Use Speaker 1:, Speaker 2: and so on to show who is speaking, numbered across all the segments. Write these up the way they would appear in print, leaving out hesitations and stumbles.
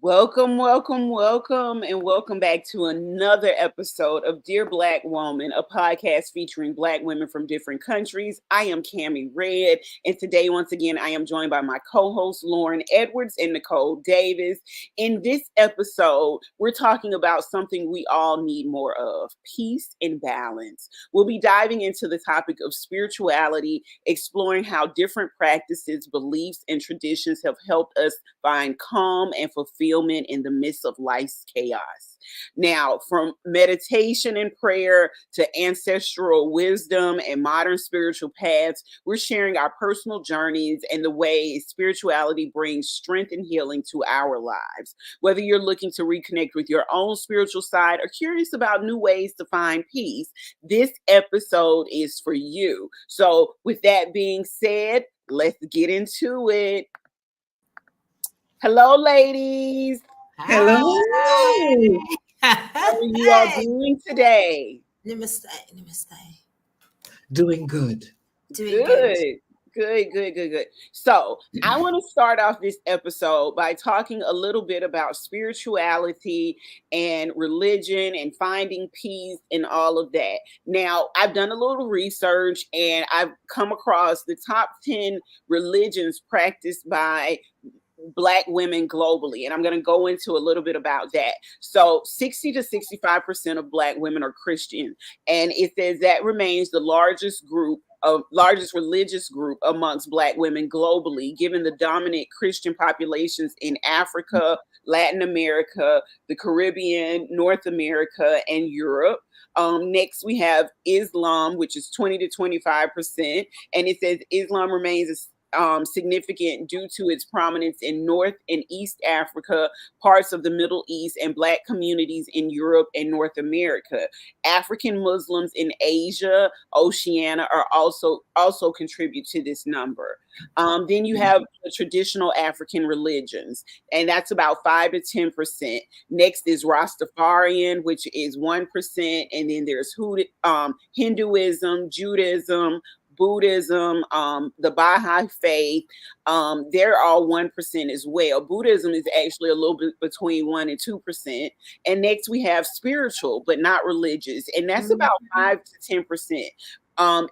Speaker 1: Welcome, welcome, welcome, and welcome back to another episode of Dear Black Woman, a podcast featuring Black women from different countries. I am Cammie Red, and today, once again, I am joined by my co-hosts Lauren Edwards and Nicole Davis. In this episode, we're talking about something we all need more of: peace and balance. We'll be diving into the topic of spirituality, exploring how different practices, beliefs, and traditions have helped us find calm and fulfillment in the midst of life's chaos. Now, from meditation and prayer to ancestral wisdom and modern spiritual paths, we're sharing our personal journeys and the way spirituality brings strength and healing to our lives. Whether you're looking to reconnect with your own spiritual side or curious about new ways to find peace, this episode is for you. So, with that being said, let's get into it. Hello, ladies.
Speaker 2: Hello.
Speaker 1: How are you all doing today?
Speaker 2: Namaste.
Speaker 3: Doing good.
Speaker 1: Good. So I want to start off this episode by talking a little bit about spirituality and religion and finding peace and all of that. Now, I've done a little research and I've come across the top 10 religions practiced by Black women globally. And I'm going to go into a little bit about that. So 60 to 65% of Black women are Christian. And it says that remains the largest religious group amongst Black women globally, given the dominant Christian populations in Africa, Latin America, the Caribbean, North America, and Europe. Next, we have Islam, which is 20 to 25%. And it says Islam remains significant due to its prominence in North and East Africa, parts of the Middle East, and Black communities in Europe and North America. African Muslims in Asia, Oceania are also contribute to this number. Then you have the traditional African religions, and that's about 5 to 10%. Next is Rastafarian, which is 1%, and then there's Hinduism, Judaism, Buddhism, the Baha'i faith, they're all 1% as well. Buddhism is actually a little bit between 1 and 2%. And next we have spiritual, but not religious, and that's about 5 to 10%.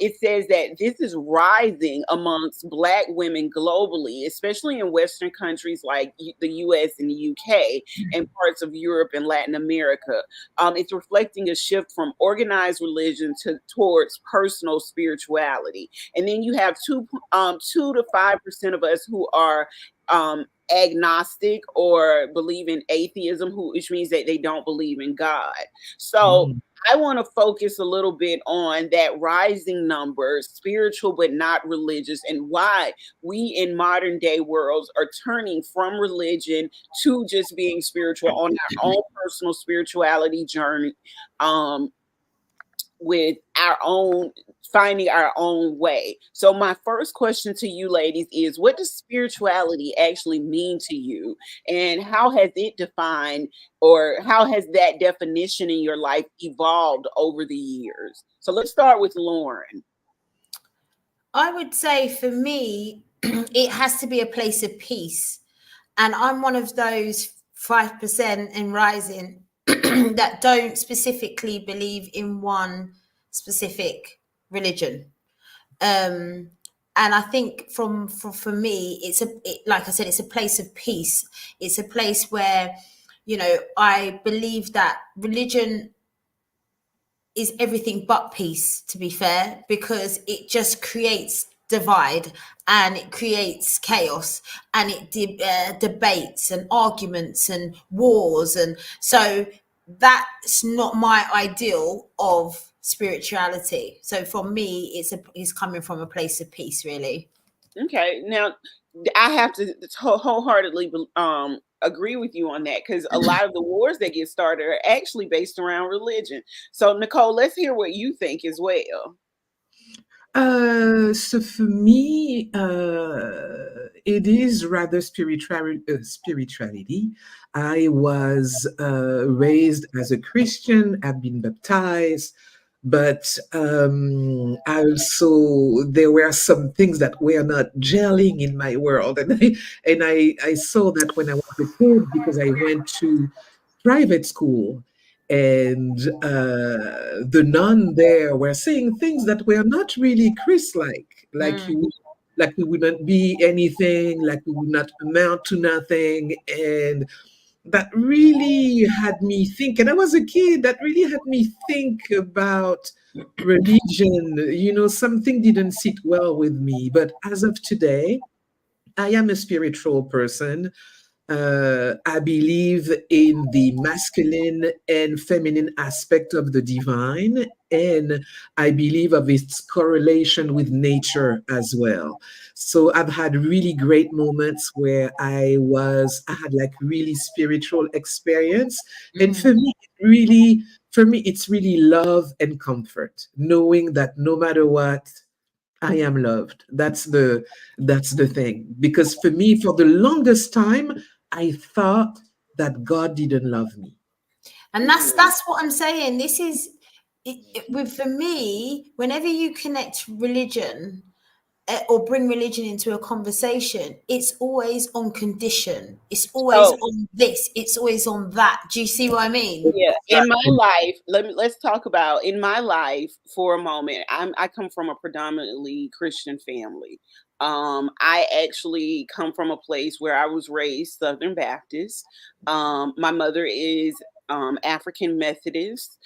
Speaker 1: It says that this is rising amongst Black women globally, especially in Western countries like the US and the UK and parts of Europe and Latin America. It's reflecting a shift from organized religion towards personal spirituality. And then you have 2 to 5% of us who are agnostic or believe in atheism, which means that they don't believe in God. So I want to focus a little bit on that rising number, spiritual but not religious, and why we in modern day worlds are turning from religion to just being spiritual on our own personal spirituality journey, with our own finding our own way. So my first question to you ladies is, what does spirituality actually mean to you, and how has it defined, or how has that definition in your life evolved over the years? So let's start with Lauren.
Speaker 2: I would say for me, it has to be a place of peace. And I'm one of those 5% and rising that don't specifically believe in one specific religion. And I think for me, like I said, it's a place of peace. It's a place where, I believe that religion is everything but peace, to be fair, because it just creates divide and it creates chaos and it debates and arguments and wars. And so that's not my ideal of spirituality. So for me, it's coming from a place of peace, really.
Speaker 1: Okay, now I have to wholeheartedly agree with you on that, because a lot of the wars that get started are actually based around religion. So Nicole, let's hear what you think as well.
Speaker 3: So for me, it is rather spirituality. I was raised as a Christian. I've been baptized. but also there were some things that were not gelling in my world, and I saw that when I was a kid because I went to private school, and the nun there were saying things that were not really Chris-like, like we wouldn't be anything, like we would not amount to nothing, and that really had me think. And I was a kid, that really had me think about religion. Something didn't sit well with me. But as of today, I am a spiritual person. I believe in the masculine and feminine aspect of the divine, and I believe of its correlation with nature as well. So I've had really great moments where I had like really spiritual experience, and for me, it's really love and comfort, knowing that no matter what, I am loved. That's the thing. Because for me, for the longest time, I thought that God didn't love me.
Speaker 2: And that's what I'm saying. This is for me, whenever you connect religion or bring religion into a conversation, it's always on condition. It's always
Speaker 1: So
Speaker 2: on this. It's always on that. Do you see what I mean?
Speaker 1: yeah, in my
Speaker 3: Exactly.
Speaker 1: life, let's talk about in my life for a moment. I come from a predominantly Christian family. I actually come from a place where I was raised Southern Baptist. My mother is African Methodist.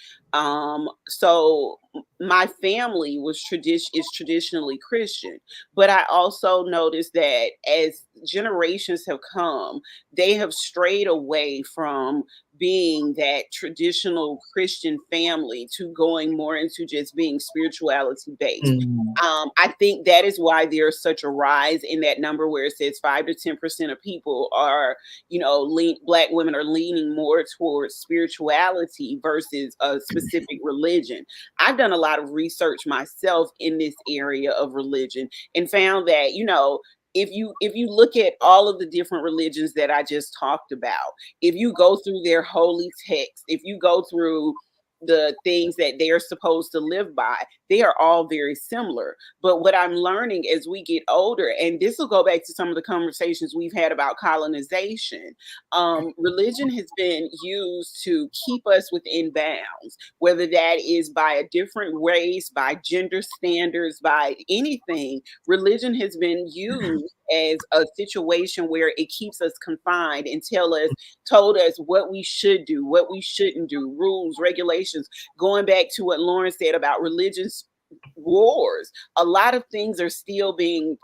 Speaker 1: So my family is traditionally Christian, but I also noticed that as generations have come, they have strayed away from being that traditional Christian family to going more into just being spirituality based.
Speaker 3: Mm.
Speaker 1: I think that is why there's such a rise in that number where it says 5 to 10% of people are, Black women are leaning more towards spirituality versus a specific religion. I've done a lot of research myself in this area of religion and found that, if you look at all of the different religions that I just talked about, if you go through their holy texts, if you go through the things that they're supposed to live by, they are all very similar. But what I'm learning as we get older, and this will go back to some of the conversations we've had about colonization, religion has been used to keep us within bounds, whether that is by a different race, by gender standards, by anything. Religion has been used as a situation where it keeps us confined and told us what we should do, what we shouldn't do, rules, regulations. Going back to what Lauren said about religious wars, a lot of things are still being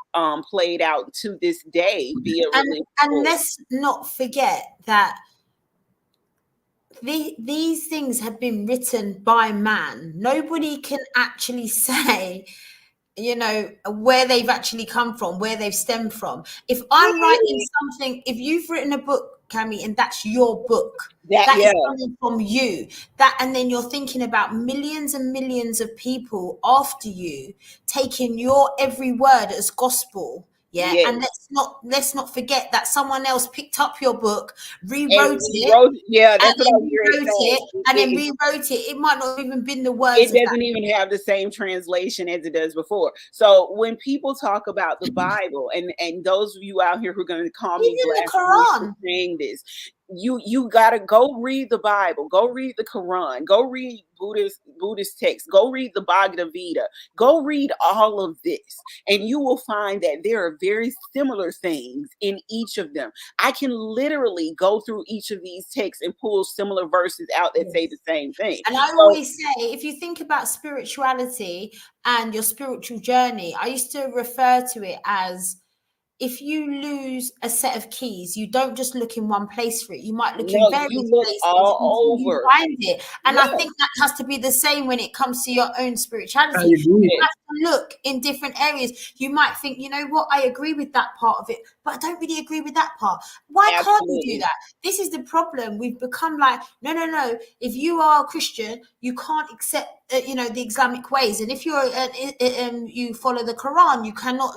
Speaker 1: played out to this day via religious
Speaker 2: And
Speaker 1: wars.
Speaker 2: let's not forget that these things have been written by man. Nobody can actually say, where they've actually come from, where they've stemmed from. If I'm writing something, if you've written a book, Cami, and that's your book,
Speaker 1: That
Speaker 2: that is
Speaker 1: yeah,
Speaker 2: coming from you. And then you're thinking about millions and millions of people after you taking your every word as gospel. Yeah.
Speaker 1: yes.
Speaker 2: And let's not forget that someone else picked up your book,
Speaker 1: And
Speaker 2: rewrote it,
Speaker 1: rewrote, yeah,
Speaker 2: and
Speaker 1: that's what I
Speaker 2: then
Speaker 1: was going to
Speaker 2: rewrote it,
Speaker 1: say.
Speaker 2: and then rewrote it. It might not have even been the words
Speaker 1: It
Speaker 2: of that.
Speaker 1: doesn't even have the same translation as it does before. So when people talk about the Bible, and those of you out here who are going to call me
Speaker 2: Even the
Speaker 1: blasphemous for
Speaker 2: Quran.
Speaker 1: saying this, you gotta go read the Bible, go read the Quran, go read Buddhist texts, go read the Bhagavad Gita, go read all of this, and you will find that there are very similar things in each of them. I can literally go through each of these texts and pull similar verses out that say the same thing.
Speaker 2: And I
Speaker 1: So
Speaker 2: always say, if you think about spirituality and your spiritual journey, I used to refer to it as, if you lose a set of keys, you don't just look in one place for it. You might look in
Speaker 1: no, you
Speaker 2: various
Speaker 1: look
Speaker 2: places until
Speaker 1: all
Speaker 2: you
Speaker 1: over.
Speaker 2: find it. And I
Speaker 1: Yeah,
Speaker 2: think that has to be the same when it comes to your own
Speaker 3: I
Speaker 2: spirituality.
Speaker 3: agree.
Speaker 2: You have to look in different areas. You might think, you know what, I agree with that part of it, but I don't really agree with that part. Why can't you do
Speaker 1: absolutely.
Speaker 2: that? This is the problem. We've become like, no, no, no. If you are a Christian, you can't accept, the Islamic ways. And if you're, you follow the Quran, you cannot.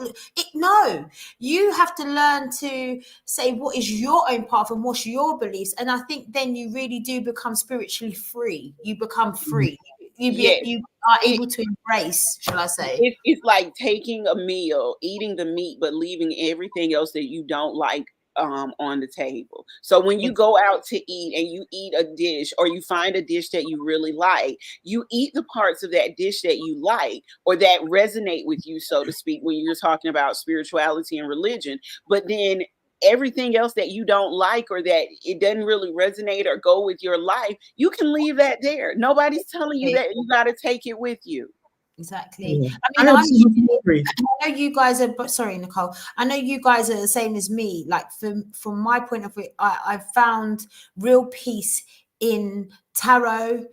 Speaker 2: No, you have to learn to say what is your own path and what's your beliefs. And I think then you really do become spiritually free. You become free.
Speaker 1: Yes.
Speaker 2: you are
Speaker 1: It,
Speaker 2: able to embrace, shall I say?
Speaker 1: it's like taking a meal, eating the meat, but leaving everything else that you don't like on the table. So when you go out to eat and you eat a dish, or you find a dish that you really like, you eat the parts of that dish that you like or that resonate with you, so to speak, when you're talking about spirituality and religion. But then everything else that you don't like, or that it doesn't really resonate or go with your life, you can leave that there. Nobody's telling you that you got to take it with you.
Speaker 2: Exactly.
Speaker 3: Yeah.
Speaker 2: I
Speaker 3: I
Speaker 2: mean,
Speaker 3: absolutely agree.
Speaker 2: I know you guys are, but sorry, Nicole. I know you guys are the same as me. Like from my point of view, I found real peace in tarot,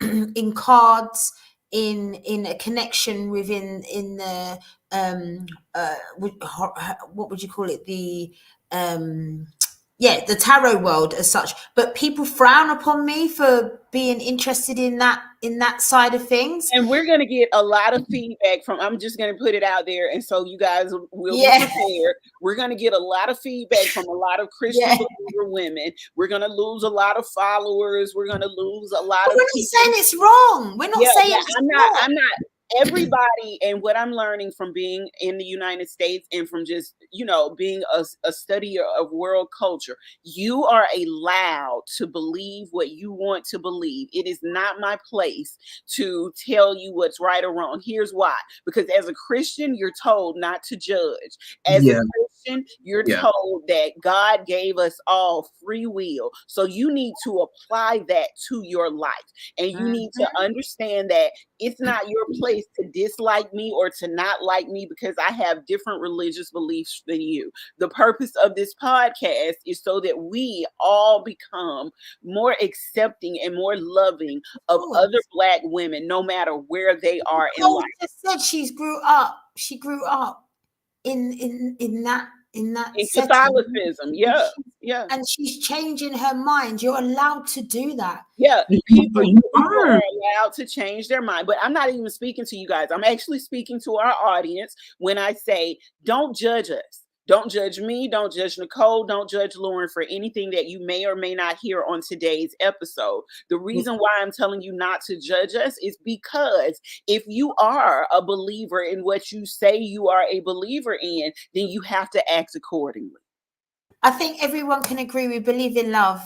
Speaker 2: in cards, in a connection within in the what would you call it, the the tarot world as such. But people frown upon me for being interested in that side of things.
Speaker 1: And we're going to get a lot of feedback from, I'm just going to put it out there, and so you guys will be
Speaker 2: Yeah.
Speaker 1: prepared. We're going to get a lot of feedback from a lot of Christian believer women. We're going to lose a lot of followers. We're going to lose a lot
Speaker 2: But
Speaker 1: of
Speaker 2: we're not
Speaker 1: people.
Speaker 2: saying it's wrong. We're not saying it's wrong.
Speaker 1: I'm not everybody. And what I'm learning from being in the United States, and from just, being a studier of world culture, you are allowed to believe what you want to believe. It is not my place to tell you what's right or wrong. Here's why: because as a Christian, you're told not to judge. As a
Speaker 3: Yeah.
Speaker 1: Christian, you're
Speaker 3: Yeah.
Speaker 1: told that God gave us all free will. So you need to apply that to your life. And you need to understand that it's not your place to dislike me or to not like me because I have different religious beliefs than you. The purpose of this podcast is so that we all become more accepting and more loving of other Black women, no matter where they are in life.
Speaker 2: Just said she grew up in that
Speaker 1: In
Speaker 2: setting.
Speaker 1: Catholicism, yeah.
Speaker 2: And she's changing her mind. You're allowed to do that.
Speaker 1: Yeah,
Speaker 3: You
Speaker 1: people
Speaker 3: are.
Speaker 1: are allowed to change their mind. But I'm not even speaking to you guys. I'm actually speaking to our audience when I say, don't judge us. Don't judge me. Don't judge Nicole. Don't judge Lauren for anything that you may or may not hear on today's episode. The reason why I'm telling you not to judge us is because if you are a believer in what you say you are a believer in, then you have to act accordingly.
Speaker 2: I think everyone can agree we believe in love.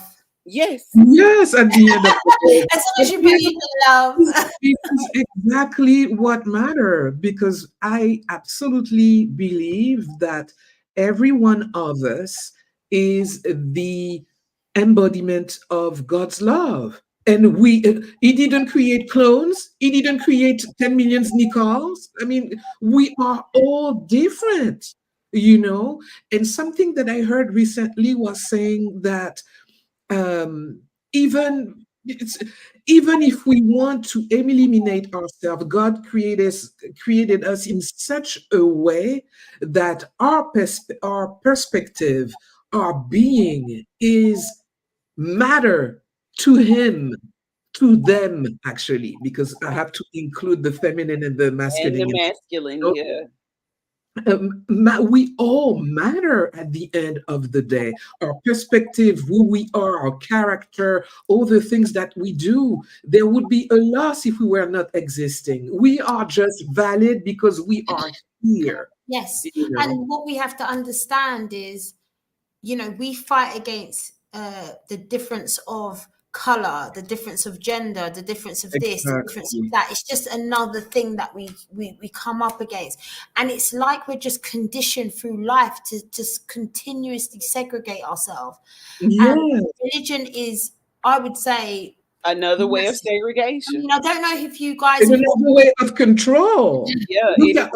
Speaker 1: Yes.
Speaker 3: Yes, at the end of the day.
Speaker 2: As long as you believe in love.
Speaker 3: This is exactly what matters, because I absolutely believe that every one of us is the embodiment of God's love. And he didn't create clones. He didn't create 10 million Nicoles. I mean, we are all different, And something that I heard recently was saying that um, even even if we want to eliminate ourselves, God created us in such a way that our perspective, our being is matter to Him, to them, actually, because I have to include the feminine and the
Speaker 1: And the
Speaker 3: masculine.
Speaker 1: masculine, yeah.
Speaker 3: We all matter at the end of the day. Our perspective, who we are, our character, all the things that we do, there would be a loss if we were not existing. We are just valid because we are here.
Speaker 2: Yes. And what we have to understand is, we fight against the difference of color, the difference of gender, the difference of this, the difference of that. It's just another thing that we come up against. And it's like we're just conditioned through life to just continuously segregate ourselves.
Speaker 3: Yeah.
Speaker 2: And religion is, I would say,
Speaker 1: another way of segregation.
Speaker 2: I don't know if you guys
Speaker 3: It's another way of control.
Speaker 1: Yeah,
Speaker 3: look at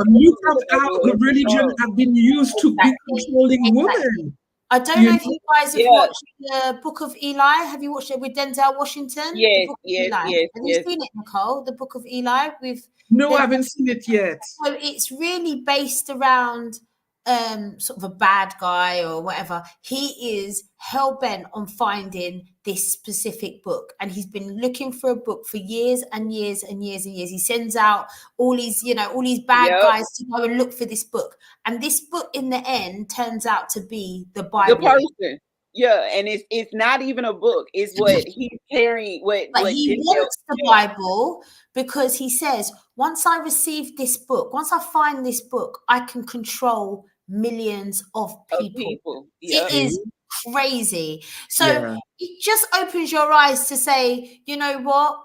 Speaker 3: how the religion have been used to be controlling women.
Speaker 2: I don't know if you guys have watched the Book of Eli. Have you watched it with Denzel Washington?
Speaker 1: Yes,
Speaker 2: yes. Have you seen it, Nicole? The Book of Eli with
Speaker 3: No, I haven't seen it yet.
Speaker 2: So it's really based around sort of a bad guy or whatever. He is hell-bent on finding this specific book, and he's been looking for a book for years and years and years and years. He sends out all these bad guys to go and look for this book, and this book in the end turns out to be the Bible.
Speaker 1: The person. Yeah, and it's not even a book. It's what he's carrying.
Speaker 2: But
Speaker 1: What
Speaker 2: he
Speaker 1: Denzel?
Speaker 2: wants the Bible because he says, once I receive this book, once I find this book, I can control millions of
Speaker 1: Of
Speaker 2: people.
Speaker 1: people.
Speaker 2: It
Speaker 1: Yeah.
Speaker 2: is crazy. So
Speaker 3: Yeah.
Speaker 2: it just opens your eyes to say, you know what?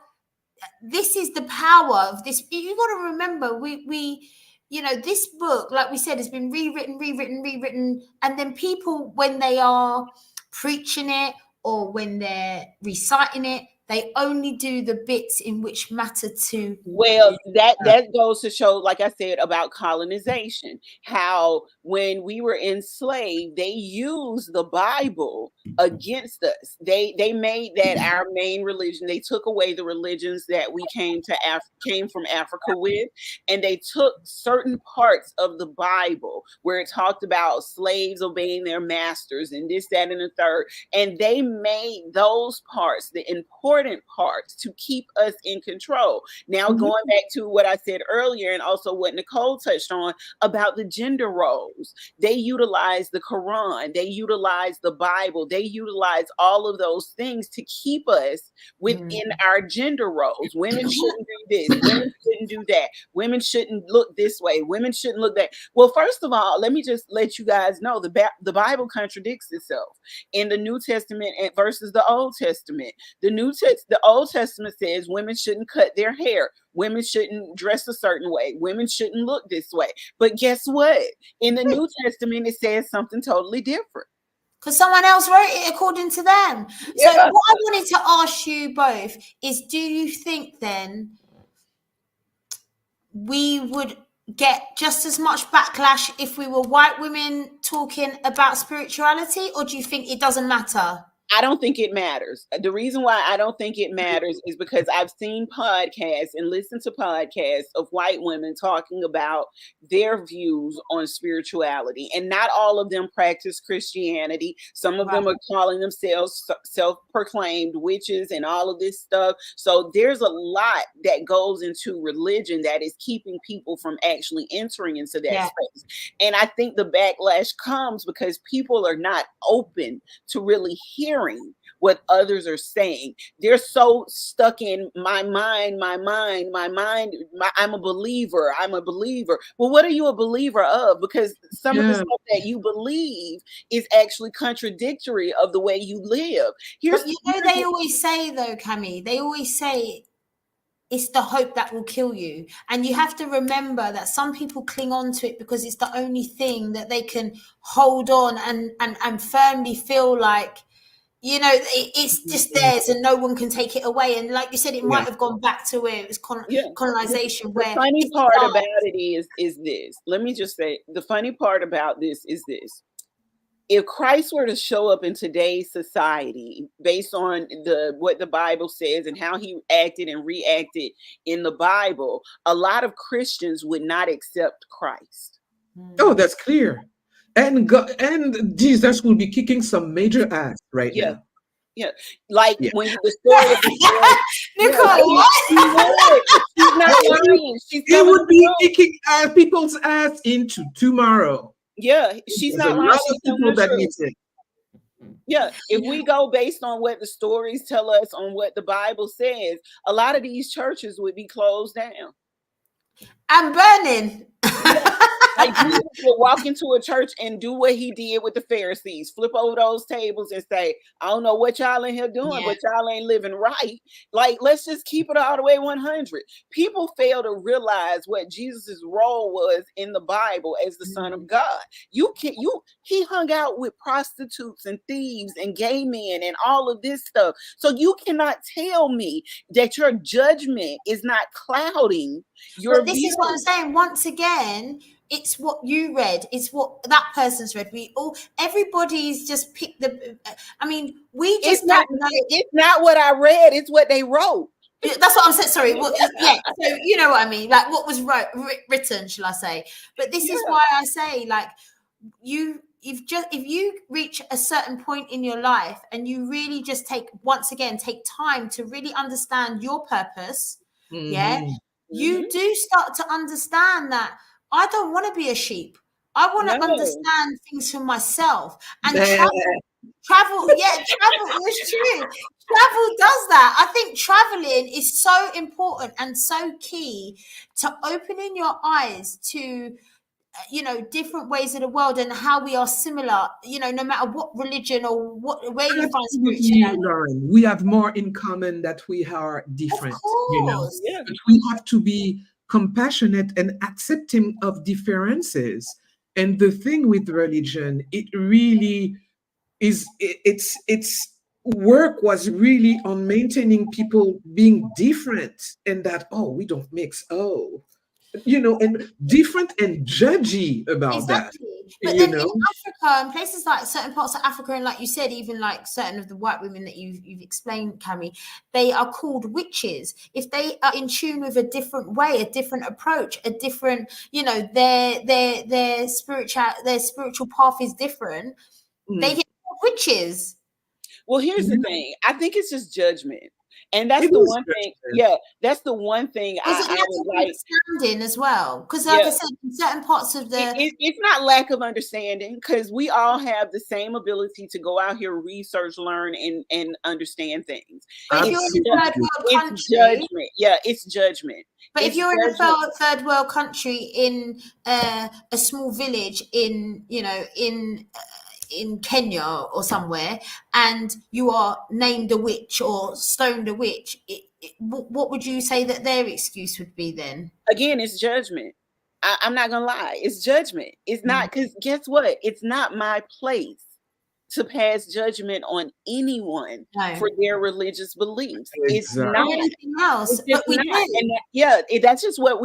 Speaker 2: This is the power of this. You got to remember, we you know, this book, like we said, has been rewritten, and then people, when they are preaching it or when they're reciting it, they only do the bits in which matter to
Speaker 1: Well, that goes to show, like I said, about colonization. How when we were enslaved, they used the Bible against us. They made that our main religion. They took away the religions that we came from Africa with, and they took certain parts of the Bible where it talked about slaves obeying their masters and this, that, and the third, and they made those parts the important parts to keep us in control. Now, going back to what I said earlier, and also what Nicole touched on about the gender roles, they utilize the Quran, they utilize the Bible, they utilize all of those things to keep us within our gender roles. Women shouldn't do this, women shouldn't do that, women shouldn't look this way, women shouldn't look that. Well, first of all, let me just let you guys know the Bible contradicts itself in the New Testament versus the Old Testament. The Old Testament says women shouldn't cut their hair, women shouldn't dress a certain way, women shouldn't look this way. But guess what? In the New Testament, it says something totally different.
Speaker 2: Because someone else wrote it according to them.
Speaker 1: Yeah.
Speaker 2: So what I wanted to ask you both is, do you think then we would get just as much backlash if we were white women talking about spirituality, or do you think it doesn't matter?
Speaker 1: I don't think it matters. The reason why I don't think it matters is because I've seen podcasts and listened to podcasts of white women talking about their views on spirituality, and not all of them practice Christianity. Some of them are calling themselves self-proclaimed witches and all of this stuff. So there's a lot that goes into religion that is keeping people from actually entering into that space. And I think the backlash comes because people are not open to really hearing what others are saying. They're so stuck in my mind. I'm a believer. Well, what are you a believer of? Because some of the stuff that you believe is actually contradictory of the way you live.
Speaker 2: But you know, they always say though, Cami, they always say it's the hope that will kill you. And you have to remember that some people cling on to it because it's the only thing that they can hold on and firmly feel like, you know, it's just theirs and no one can take it away. And like you said, it might have gone back to where it was colonization.
Speaker 1: The funny part about it is this. Let me just say, the funny part about this is this. If Christ were to show up in today's society based on what the Bible says and how he acted and reacted in the Bible, a lot of Christians would not accept Christ.
Speaker 3: Oh, that's clear. And God, and Jesus will be kicking some major ass right now.
Speaker 1: Yeah, like when the story of the
Speaker 2: Nicole,
Speaker 1: she's not lying.
Speaker 3: He would be kicking people's ass into tomorrow.
Speaker 1: Yeah, she's
Speaker 3: There's
Speaker 1: not
Speaker 3: a
Speaker 1: lying.
Speaker 3: lot of people that need it.
Speaker 1: Yeah, if we go based on what the stories tell us, on what the Bible says, a lot of these churches would be closed down
Speaker 2: and burning.
Speaker 1: Like Jesus would walk into a church and do what he did with the Pharisees, flip over those tables and say, I don't know what y'all in here doing, but y'all ain't living right. Like, let's just keep it all the way 100. People fail to realize what Jesus's role was in the Bible as the Son of God. He hung out with prostitutes and thieves and gay men and all of this stuff. So you cannot tell me that your judgment is not clouding your
Speaker 2: But this is what I'm saying. Once again, it's what you read, it's what that person's read. Everybody's just picked we just don't know.
Speaker 1: It's not what I read, it's what they wrote.
Speaker 2: That's what I'm saying. Sorry. So you know what I mean? Like what was written, shall I say? But this is why I say, like, if you reach a certain point in your life and you really just take time to really understand your purpose, you do start to understand that I don't want to be a sheep. I want to understand things for myself and Travel, yeah, travel is true. Travel does that. I think traveling is so important and so key to opening your eyes to, different ways of the world and how we are similar, no matter what religion or where you find
Speaker 3: Absolutely,
Speaker 2: spirituality.
Speaker 3: Lauren. We have more in common that we are
Speaker 2: Of
Speaker 3: different,
Speaker 2: course.
Speaker 1: Yeah.
Speaker 3: but we have to be compassionate and accepting of differences. And the thing with religion, it really is, it's work was really on maintaining people being different, and that, oh, we don't mix, oh, and different and judgy about that,
Speaker 2: Exactly. But
Speaker 3: you
Speaker 2: then in
Speaker 3: know.
Speaker 2: Africa and places like certain parts of Africa, and like you said, even like certain of the white women that you've explained, Cami, they are called witches. If they are in tune with a different way, a different approach, a different, their spiritual path is different, they
Speaker 3: Mm.
Speaker 2: get called witches.
Speaker 1: Well, here's the
Speaker 3: Yeah,
Speaker 1: thing. I think it's just judgment. And that's
Speaker 3: it
Speaker 1: the
Speaker 3: is
Speaker 1: one thing.
Speaker 3: judgment.
Speaker 1: Yeah, that's the one thing
Speaker 2: Or is it
Speaker 1: I
Speaker 2: lack
Speaker 1: would
Speaker 2: of
Speaker 1: like.
Speaker 2: understanding as well? Because like
Speaker 1: Yeah,
Speaker 2: I said, in certain parts of
Speaker 1: it's not lack of understanding, because we all have the same ability to go out here, research, learn, and understand things.
Speaker 2: but if you're in a third
Speaker 3: Absolutely.
Speaker 2: world
Speaker 1: It's
Speaker 2: country,
Speaker 1: judgment. Yeah, it's judgment.
Speaker 2: but if
Speaker 1: It's
Speaker 2: you're in a
Speaker 1: judgment.
Speaker 2: third world country in a small village in in Kenya or somewhere, and you are named a witch or stoned a witch, what would you say that their excuse would be then?
Speaker 1: Again, it's judgment. I'm not gonna lie. It's judgment. It's not, because guess what? It's not my place to pass judgment on anyone
Speaker 2: No,
Speaker 1: for their religious beliefs. It's
Speaker 2: or
Speaker 1: not.
Speaker 3: Exactly.
Speaker 2: anything else,
Speaker 1: It's
Speaker 2: but
Speaker 1: just
Speaker 2: we
Speaker 1: not.
Speaker 2: do.
Speaker 1: And that's just what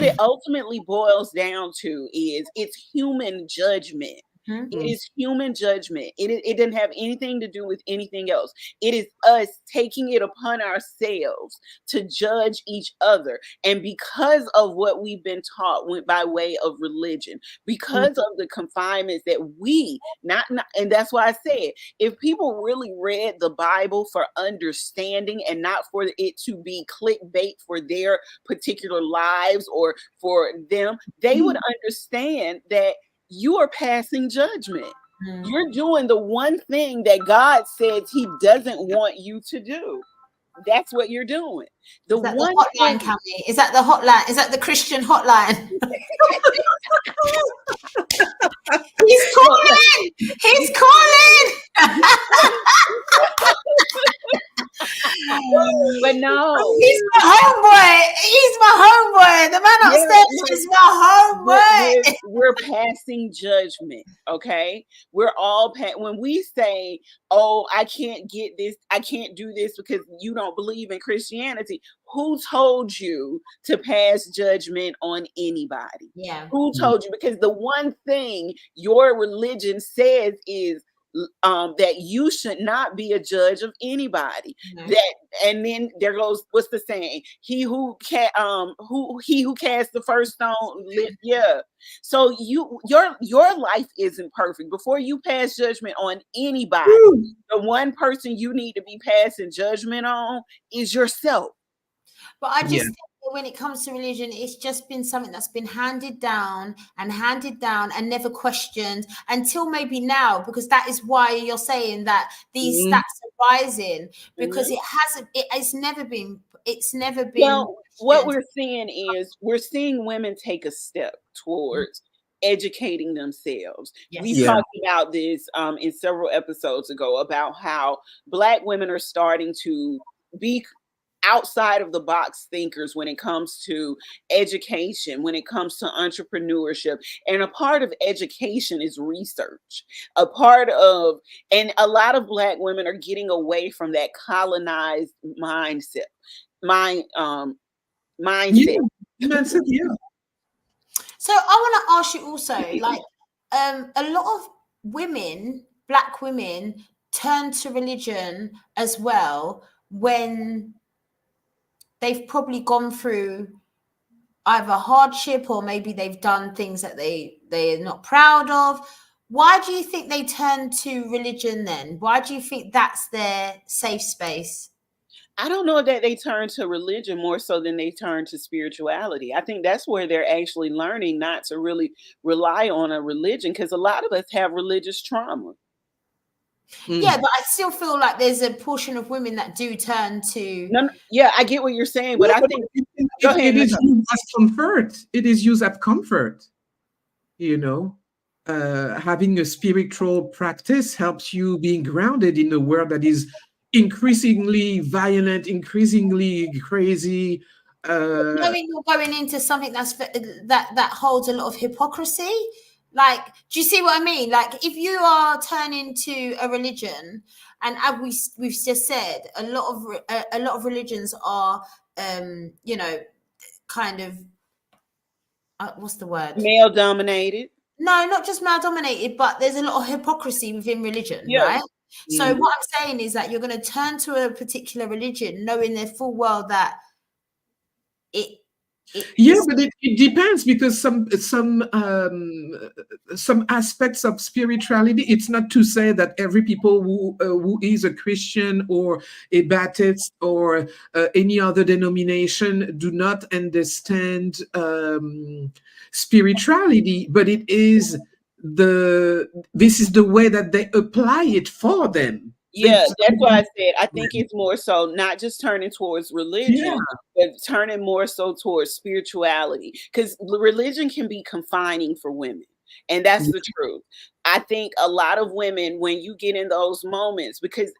Speaker 1: it ultimately boils down to is it's human judgment.
Speaker 2: Mhm.
Speaker 1: It is human judgment. It didn't have anything to do with anything else. It is us taking it upon ourselves to judge each other. And because of what we've been taught by way of religion, because of the confinements that we not and that's why I said, if people really read the Bible for understanding and not for it to be clickbait for their particular lives or for them, they would understand that you are passing judgment.
Speaker 2: Mm.
Speaker 1: You're doing the one thing that God says He doesn't want you to do. That's what you're doing. The
Speaker 2: Is that the
Speaker 1: one
Speaker 2: hotline,
Speaker 1: thing.
Speaker 2: Cammy? Is that the hotline? Is that the Christian hotline? He's
Speaker 1: Well,
Speaker 2: calling! He's calling!
Speaker 1: but no,
Speaker 2: He's my homeboy. He's my homeboy. The man
Speaker 1: yeah,
Speaker 2: upstairs
Speaker 1: no,
Speaker 2: is my homeboy.
Speaker 1: we're passing judgment. Okay, we're all when we say, "Oh, I can't get this. I can't do this because you don't believe in Christianity." Who told you to pass judgment on anybody?
Speaker 2: Yeah.
Speaker 1: Who told you? Because the one thing your religion says is that you should not be a judge of anybody.
Speaker 2: No.
Speaker 1: That, and then there goes, what's the saying? He who casts the first stone. Yeah. So your life isn't perfect. Before you pass judgment on anybody,
Speaker 3: Woo.
Speaker 1: the one person you need to be passing judgment on is yourself.
Speaker 2: But I just
Speaker 3: Yeah.
Speaker 2: think that when it comes to religion, it's just been something that's been handed down and never questioned until maybe now, because that is why you're saying that these
Speaker 3: Mm.
Speaker 2: stats are rising, because
Speaker 1: Mhm.
Speaker 2: it's never been
Speaker 1: Well, what
Speaker 2: questioned.
Speaker 1: we're seeing is we're seeing women take a step towards educating themselves. We
Speaker 2: Yes.
Speaker 3: Yeah.
Speaker 1: talked about this in several episodes ago about how Black women are starting to be outside of the box thinkers when it comes to education, when it comes to entrepreneurship. And a part of education is research. A part of, and a lot of Black women are getting away from that colonized mindset. Mind mindset.
Speaker 3: Yeah. Man said, yeah.
Speaker 2: So I want to ask you also, like, a lot of women, Black women, turn to religion as well when they've probably gone through either hardship or maybe they've done things that they're not proud of. Why do you think they turn to religion then? Why do you think that's their safe space?
Speaker 1: I don't know that they turn to religion more so than they turn to spirituality. I think that's where they're actually learning not to really rely on a religion, because a lot of us have religious trauma.
Speaker 2: Yeah, but I still feel like there's a portion of women that do turn to.
Speaker 1: No, yeah, I get what you're saying, but
Speaker 3: Yeah,
Speaker 1: I
Speaker 3: but
Speaker 1: think go
Speaker 3: it,
Speaker 1: ahead,
Speaker 3: it is
Speaker 1: Nicole.
Speaker 3: used as comfort. It is used as comfort. Having a spiritual practice helps you being grounded in a world that is increasingly violent, increasingly crazy.
Speaker 2: Knowing you're going into something that holds a lot of hypocrisy. Like, do you see what I mean? Like, if you are turning to a religion, and as we've just said, a lot of religions are, kind of, what's the word?
Speaker 1: Male dominated.
Speaker 2: No, not just male dominated, but there's a lot of hypocrisy within religion,
Speaker 1: Yeah.
Speaker 2: right? So what I'm saying is that you're going to turn to a particular religion knowing their full well that it
Speaker 3: but it depends, because some aspects of spirituality, it's not to say that every people who is a Christian or a Baptist or any other denomination do not understand spirituality, but this is the way that they apply it for them.
Speaker 1: Yeah, that's why I said I think it's more so not just turning towards religion,
Speaker 3: Yeah.
Speaker 1: but turning more so towards spirituality. Because religion can be confining for women. And that's the truth. I think a lot of women, when you get in those moments, because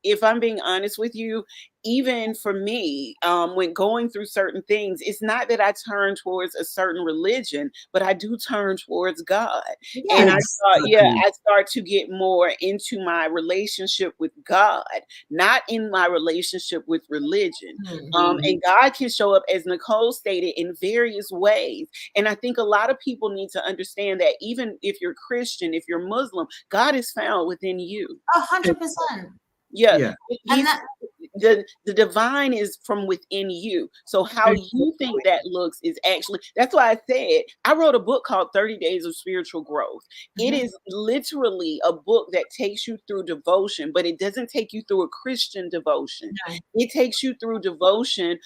Speaker 1: if I'm being honest with you, even for me, when going through certain things, it's not that I turn towards a certain religion, but I do turn towards God. And I start to get more into my relationship with God, not in my relationship with religion. And God can show up, as Nicole stated, in various ways. And I think a lot of people need to understand that even if you're Christian, if you're Muslim, God is found within you.
Speaker 2: 100%.
Speaker 1: Yeah.
Speaker 2: And
Speaker 1: The divine is from within you. So how you think that looks is actually, that's why I said I wrote a book called 30 Days of Spiritual Growth. It is literally a book that takes you through devotion, but it doesn't take you through a Christian devotion. It takes you through devotion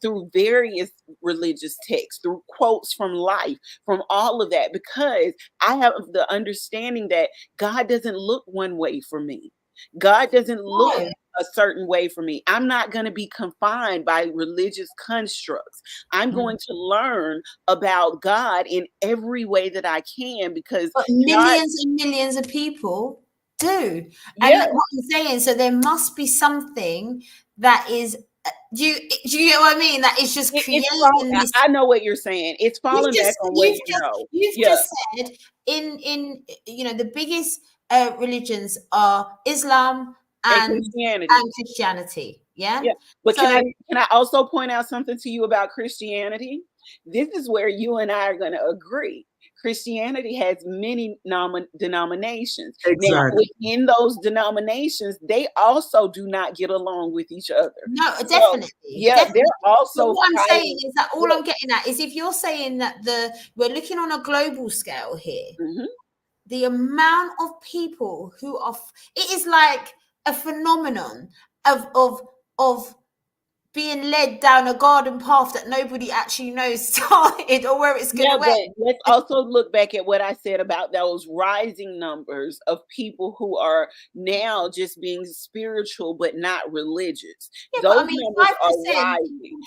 Speaker 1: through various religious texts, through quotes from life, from all of that, because I have the understanding that God doesn't look one way for me. God doesn't look a certain way for me. I'm not going to be confined by religious constructs. I'm going to learn about God in every way that I can, because
Speaker 2: millions and millions of people do. And what I'm saying, so there must be something that is, do you get what I mean? That is just creating this.
Speaker 1: I know what you're saying. It's falling back on what you know.
Speaker 2: You've just said in the biggest religions are Islam and Christianity. Yeah.
Speaker 1: But can I also point out something to you about Christianity? This is where you and I are going to agree. Christianity has many denominations.
Speaker 3: Exactly.
Speaker 1: Now, within those denominations, they also do not get along with each other.
Speaker 2: No, definitely.
Speaker 1: They're also.
Speaker 2: But what I'm saying is that all I'm getting at is, if you're saying that we're looking on a global scale here, the amount of people who are, it is like a phenomenon of being led down a garden path that nobody actually knows started or where it's going to end.
Speaker 1: But let's also look back at what I said about those rising numbers of people who are now just being spiritual but not religious. Those numbers are rising.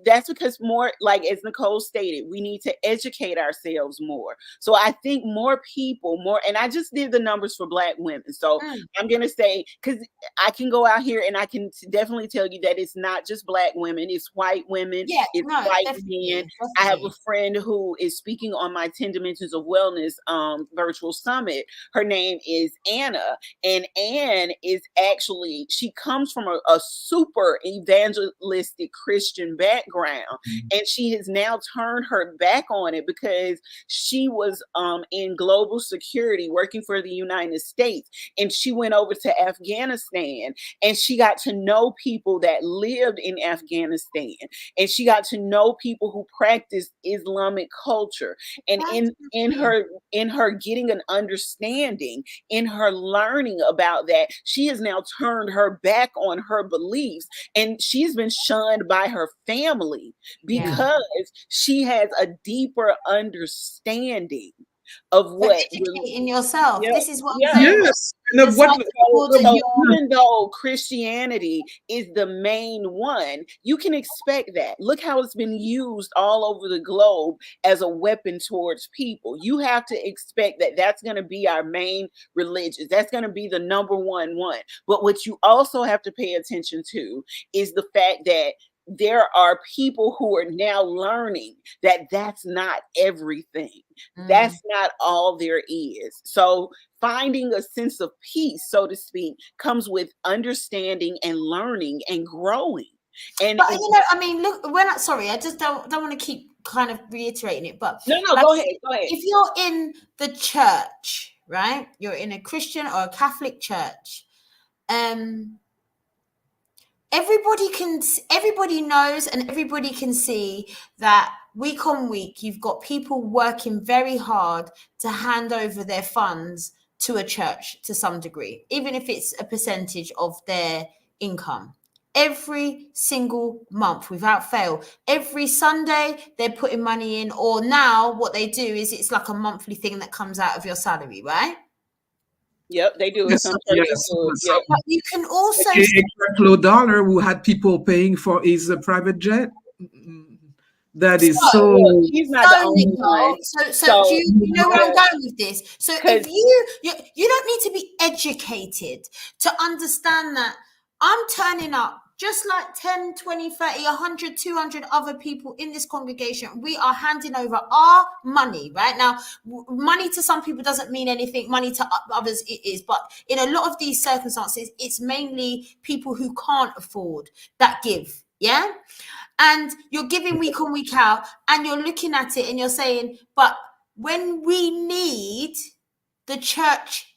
Speaker 1: That's because more, like as Nicole stated, we need to educate ourselves more. So I think more people, and I just did the numbers for Black women. So I'm going to say, because I can go out here and I can definitely tell you that it's not just Black women, it's white women, white men. I have a friend who is speaking on my 10 Dimensions of Wellness virtual summit. Her name is Anna, and Anne is actually, she comes from a super evangelistic Christian background, and she has now turned her back on it because she was in global security working for the United States, and she went over to Afghanistan, and she got to know people that lived in Afghanistan, and she got to know people who practiced Islamic culture, and in her getting an understanding, in her learning about that, she has now turned her back on her beliefs, and she's been shunned by her family because she has a deeper understanding of
Speaker 2: But
Speaker 1: what
Speaker 2: educating yourself.
Speaker 1: yeah,
Speaker 2: This is what I'm
Speaker 1: yeah.
Speaker 2: saying.
Speaker 3: Yes. And of what
Speaker 2: Decide to order
Speaker 1: So
Speaker 2: your.
Speaker 1: even though Christianity is the main one, you can expect that. Look how it's been used all over the globe as a weapon towards people. You have to expect that that's going to be our main religion. That's going to be the number one. But what you also have to pay attention to is the fact that there are people who are now learning that that's not everything. That's not all there is. So finding a sense of peace, so to speak, comes with understanding and learning and growing. And
Speaker 2: But you know, I mean, look, sorry, I just don't want to keep kind of reiterating it, but
Speaker 1: no,
Speaker 2: like,
Speaker 1: go ahead, go ahead.
Speaker 2: if you're in the church, right? You're in a Christian or a Catholic church, everybody knows and everybody can see that week on week you've got people working very hard to hand over their funds to a church to some degree, even if it's a percentage of their income. Every single month without fail, every Sunday they're putting money in, or now what they do is it's like a monthly thing that comes out of your salary, right?
Speaker 1: Yep, they do it.
Speaker 3: Yes,
Speaker 1: Some
Speaker 3: yes.
Speaker 1: churches do it. Yep.
Speaker 2: But you can also
Speaker 3: Creflo Dollar, who had people paying for his private jet. That is
Speaker 2: So,
Speaker 3: so.
Speaker 1: Look, he's not the only
Speaker 2: Nicole,
Speaker 1: one.
Speaker 2: so do you know where I'm
Speaker 1: yeah.
Speaker 2: going with this? So if
Speaker 1: 'Cause-
Speaker 2: you don't need to be educated to understand that I'm turning up just like 10, 20, 30, 100, 200 other people in this congregation. We are handing over our money right now. Money to some people doesn't mean anything. Money to others it is. But in a lot of these circumstances, it's mainly people who can't afford that give. Yeah. And you're giving week on, week out, and you're looking at it and you're saying, but when we need, the church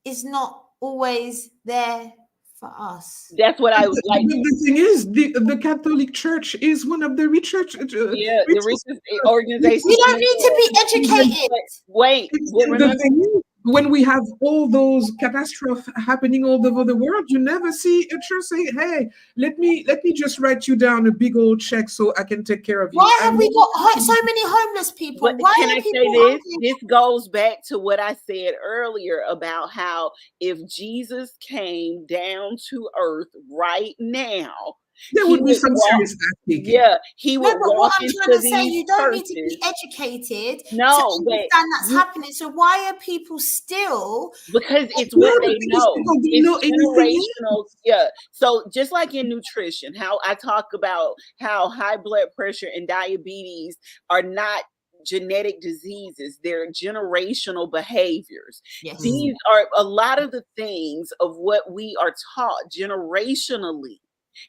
Speaker 2: is not always there for us.
Speaker 1: That's what I was like.
Speaker 3: The thing is, the Catholic Church is one of the richest.
Speaker 1: Yeah, the richest organization.
Speaker 2: We don't need to be educated.
Speaker 1: Wait,
Speaker 3: The thing is, when we have all those catastrophes happening all over the world, you never see a church say, "Hey, let me just write you down a big old check so I can take care of you."
Speaker 2: Why have we got so many homeless people?
Speaker 1: But
Speaker 2: Why
Speaker 1: can
Speaker 2: are
Speaker 1: I
Speaker 2: people
Speaker 1: say this?
Speaker 2: hungry?
Speaker 1: This goes back to what I said earlier about how if Jesus came down to earth right now,
Speaker 3: there would be some serious ass kicking.
Speaker 1: yeah, he
Speaker 2: No,
Speaker 1: would
Speaker 2: but what
Speaker 1: walk
Speaker 2: I'm
Speaker 1: into
Speaker 2: trying to say,
Speaker 1: these
Speaker 2: you don't need
Speaker 1: churches.
Speaker 2: to be educated to
Speaker 1: No, but
Speaker 2: understand that's happening. So why are people still?
Speaker 1: because it's what they know.
Speaker 3: They know anything
Speaker 1: Generational. Yeah. So just like in nutrition, how I talk about how high blood pressure and diabetes are not genetic diseases, they're generational behaviors.
Speaker 2: Yes.
Speaker 1: These are a lot of the things of what we are taught generationally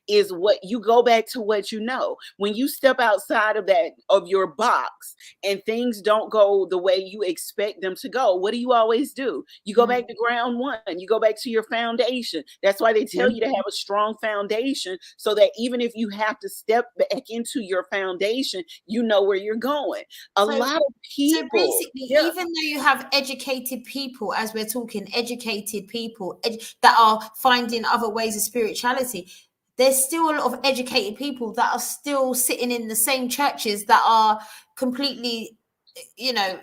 Speaker 1: is what you go back to what you know. When you step outside of your box and things don't go the way you expect them to go, what do you always do? You go back to ground one. You go back to your foundation. That's why they tell you to have a strong foundation so that even if you have to step back into your foundation, you know where you're going. A lot of people.
Speaker 2: So basically, even though you have educated people, as we're talking, educated people that are finding other ways of spirituality, there's still a lot of educated people that are still sitting in the same churches that are completely,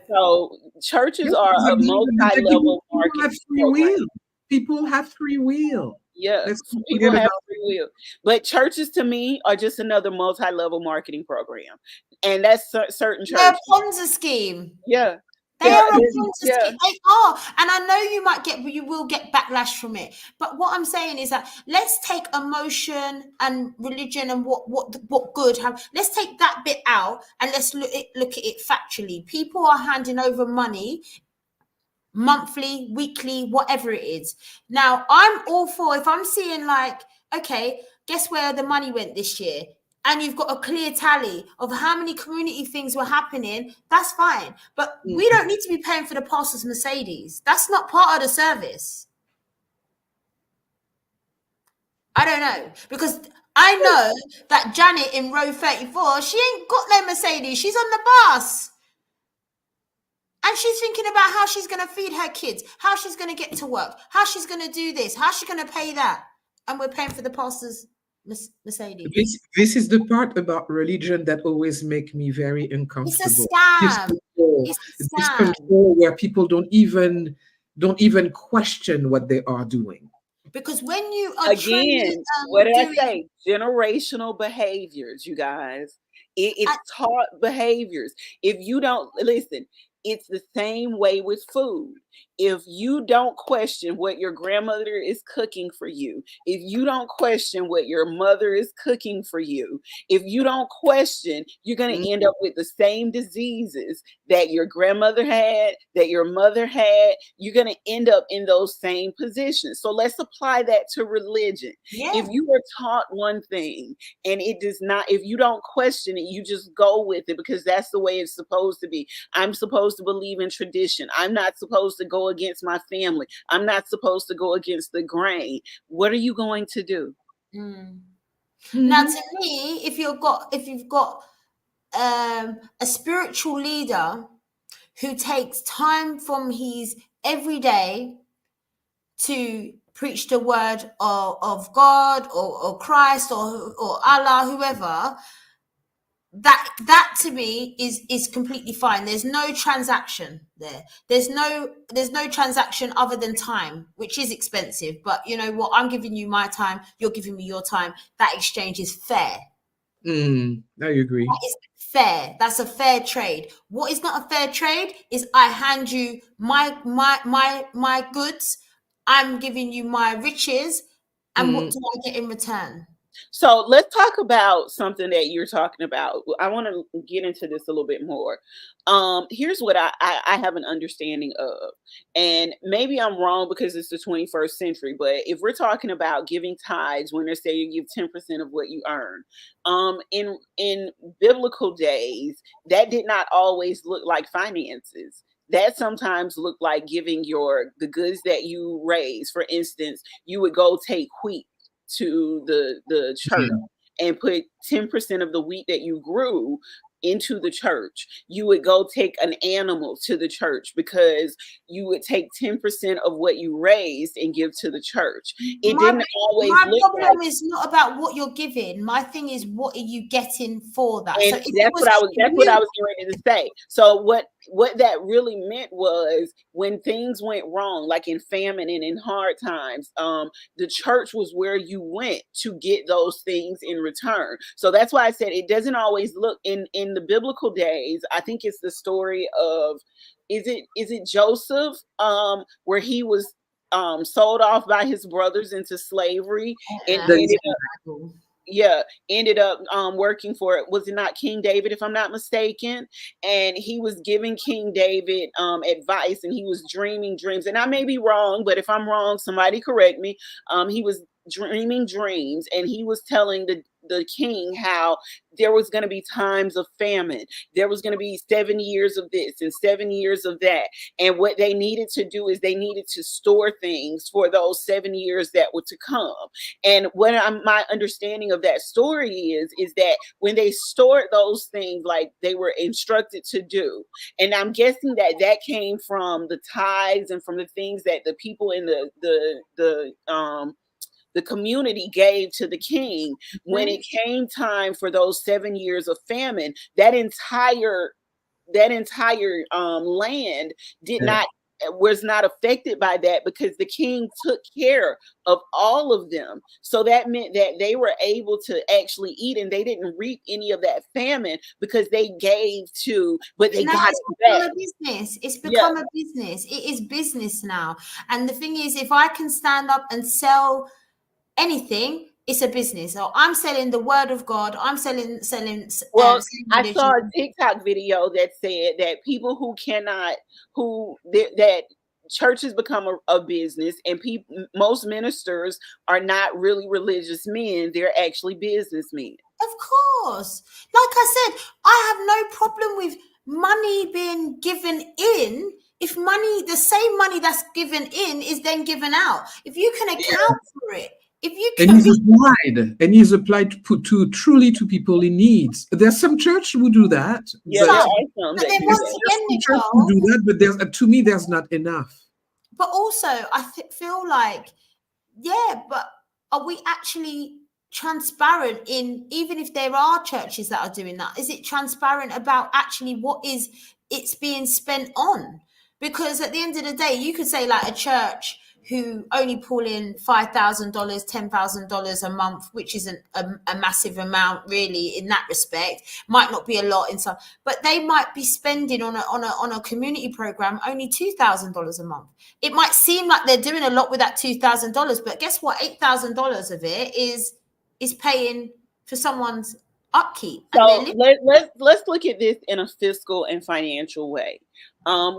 Speaker 1: So churches are a multi-level market program.
Speaker 3: People have free will.
Speaker 1: Yeah, people have free will. But churches to me are just another multi-level marketing program. And that's certain churches.
Speaker 2: They're a Ponzi scheme.
Speaker 1: Yeah.
Speaker 2: They are a Ponzi scheme. They are. And I know you will get backlash from it. But what I'm saying is that let's take emotion and religion and what good have. Let's take that bit out and let's look at it factually. People are handing over money monthly, weekly, whatever it is. Now, I'm all for, if I'm seeing like, okay, guess where the money went this year? And you've got a clear tally of how many community things were happening, that's fine. But we don't need to be paying for the pastor's Mercedes. That's not part of the service. I don't know. Because I know that Janet in row 34, she ain't got no Mercedes. She's on the bus. And she's thinking about how she's going to feed her kids, how she's going to get to work, how she's going to do this, how she's going to pay that. And we're paying for the pastor's Mercedes?
Speaker 3: This is the part about religion that always make me very
Speaker 2: It's a
Speaker 3: uncomfortable.
Speaker 2: scam. It's a
Speaker 3: This
Speaker 2: scam.
Speaker 3: control where people don't even question what they are doing.
Speaker 2: Because when you are truly
Speaker 1: Again, what did I
Speaker 2: doing,
Speaker 1: say? Generational behaviors, you guys. It's taught behaviors. If you don't listen, it's the same way with food. If you don't question what your grandmother is cooking for you, if you don't question what your mother is cooking for you, if you don't question, you're going to end up with the same diseases that your grandmother had, that your mother had. You're going to end up in those same positions. So let's apply that to religion.
Speaker 2: yeah,
Speaker 1: If you were taught one thing and it does not, if you don't question it, you just go with it because that's the way it's supposed to be. I'm supposed to believe in tradition. I'm not supposed to go against my family. I'm not supposed to go against the grain. What are you going to do?
Speaker 2: Now to me, if you've got a spiritual leader who takes time from his everyday to preach the word of God or Christ or Allah, whoever, that to me is completely fine. There's no transaction there. There's no transaction other than time, which is expensive. But you know what? I'm giving you my time. You're giving me your time. That exchange is fair.
Speaker 3: I agree.
Speaker 2: That is fair. That's a fair trade. What is not a fair trade is I hand you my goods. I'm giving you my riches, and what do I get in return?
Speaker 1: So let's talk about something that you're talking about. I want to get into this a little bit more. Here's what I have an understanding of, and maybe I'm wrong because it's the 21st century. But if we're talking about giving tithes, when they say you give 10% of what you earn, in biblical days, that did not always look like finances. That sometimes looked like giving the goods that you raise. For instance, you would go take wheat to the church and put 10% of the wheat that you grew into the church. You would go take an animal to the church because you would take 10% of what you raised and give to the church. It didn't always
Speaker 2: my
Speaker 1: look
Speaker 2: problem
Speaker 1: like,
Speaker 2: is not about what you're giving. My thing is, what are you getting for that?
Speaker 1: and
Speaker 2: So if
Speaker 1: that's what I was getting ready to say. So what that really meant was when things went wrong, like in famine and in hard times, the church was where you went to get those things in return. So that's why I said it doesn't always look in the biblical days. I think it's the story of is it Joseph, where he was sold off by his brothers into slavery and ended up working for it. Was it not King David, if I'm not mistaken? And he was giving King David advice, and he was dreaming dreams. And I may be wrong, but if I'm wrong, somebody correct me. He was dreaming dreams, and he was telling the king how there was going to be times of famine. There was going to be 7 years of this and 7 years of that. And what they needed to do is they needed to store things for those 7 years that were to come. And what my understanding of that story is that when they stored those things like they were instructed to do, and I'm guessing that came from the tithes and from the things that the people in the community gave to the king. When it came time for those 7 years of famine, that entire land was not affected by that because the king took care of all of them. So that meant that they were able to actually eat, and they didn't reap any of that famine because they gave to, but they got it back.
Speaker 2: It's become a business. It is business now. And the thing is, if I can stand up and sell anything, it's a business. So I'm selling the word of God. I'm selling.
Speaker 1: Well, I saw a TikTok video that said that people that churches become a business, and most ministers are not really religious men. They're actually businessmen.
Speaker 2: Of course. Like I said, I have no problem with money being given in if the same money that's given in is then given out. If you can account for it.
Speaker 3: And he's applied to truly to people in needs. There's some church who do that.
Speaker 1: Yeah, there are some
Speaker 2: but then once again, Nicole,
Speaker 3: who do that, but to me, there's not enough.
Speaker 2: But also, I feel like, but are we actually transparent in, even if there are churches that are doing that, is it transparent about actually what is it's being spent on? Because at the end of the day, you could say like a church who only pull in $5,000, $10,000 a month, which isn't a massive amount really in that respect, might not be a lot in some, but they might be spending on a community program only $2,000 a month. It might seem like they're doing a lot with that $2,000, but guess what? $8,000 of it is paying for someone's upkeep.
Speaker 1: So let's look at this in a fiscal and financial way.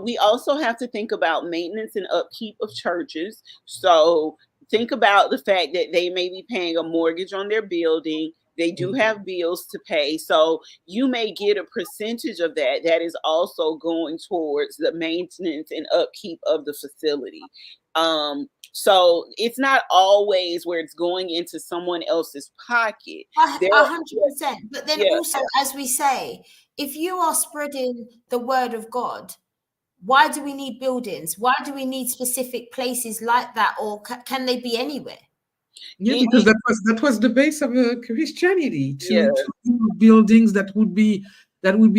Speaker 1: We also have to think about maintenance and upkeep of churches. So think about the fact that they may be paying a mortgage on their building. They do have bills to pay. So you may get a percentage of that that is also going towards the maintenance and upkeep of the facility. So it's not always where it's going into someone else's pocket.
Speaker 2: 100%. But then
Speaker 1: Yeah.
Speaker 2: also, as we say, if you are spreading the word of God, why do we need buildings? Why do we need specific places like that? Or can they be anywhere?
Speaker 3: Yeah, because that was the base of Christianity,
Speaker 1: Yeah.
Speaker 3: to do buildings that would be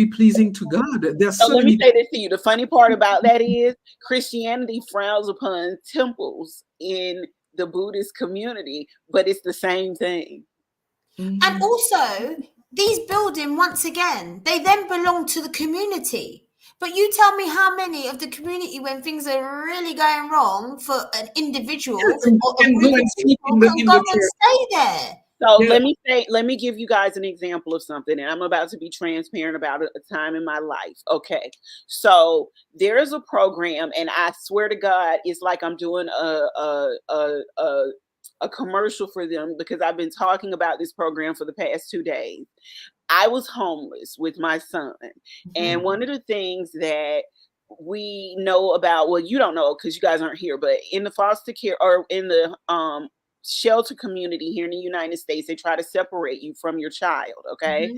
Speaker 3: pleasing to God. There's
Speaker 1: So
Speaker 3: so
Speaker 1: let me
Speaker 3: many.
Speaker 1: say this to you. The funny part about that is Christianity frowns upon temples in the Buddhist community, but it's the same thing.
Speaker 2: And also, these buildings, once again, they then belong to the community. But you tell me how many of the community, when things are really going wrong for an individual or a
Speaker 3: Can
Speaker 2: group
Speaker 3: go
Speaker 2: of
Speaker 3: and sleep
Speaker 2: people, can
Speaker 3: in
Speaker 2: go
Speaker 3: the
Speaker 2: and
Speaker 3: church.
Speaker 2: stay there.
Speaker 1: So
Speaker 3: Yeah.
Speaker 1: let me give you guys an example of something, and I'm about to be transparent about a time in my life. Okay. So there is a program, and I swear to God, it's like I'm doing a commercial for them, because I've been talking about this program for the past 2 days. I was homeless with my son. And one of the things that we know about, well, you don't know because you guys aren't here, but in the foster care or in the shelter community here in the United States, they try to separate you from your child, okay?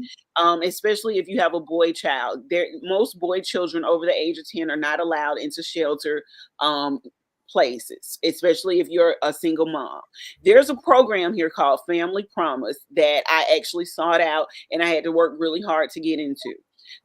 Speaker 1: Especially if you have a boy child. Most boy children over the age of 10 are not allowed into shelter places, especially if you're a single mom. There's a program here called Family Promise that I actually sought out, and I had to work really hard to get into.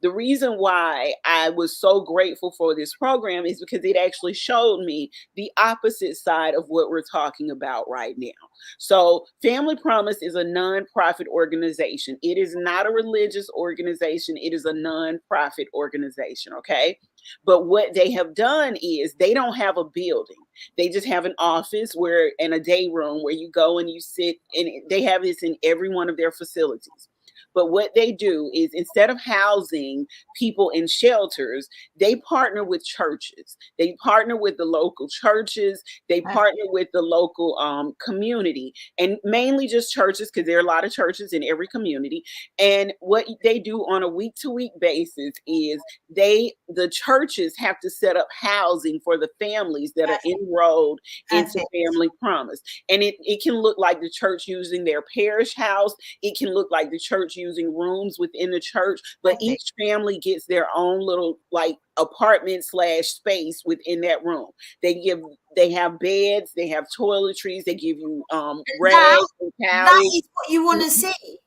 Speaker 1: The reason why I was so grateful for this program is because it actually showed me the opposite side of what we're talking about right now. So Family Promise is a nonprofit organization. It is not a religious organization. It is a nonprofit organization, okay? But what they have done is they don't have a building. They just have an office where, and a day room where you go and you sit, and they have this in every one of their facilities. But what they do is, instead of housing people in shelters, they partner with churches. They partner with the local churches. They partner with the local community, and mainly just churches, because there are a lot of churches in every community. And what they do on a week-to-week basis is the churches have to set up housing for the families that are enrolled into Family Promise. And it can look like the church using their parish house. It can look like the church using rooms within the church, but each family gets their own little like apartment / space within that room. They have beds, they have toiletries, they give you rags and towels.
Speaker 2: That is what you want to see.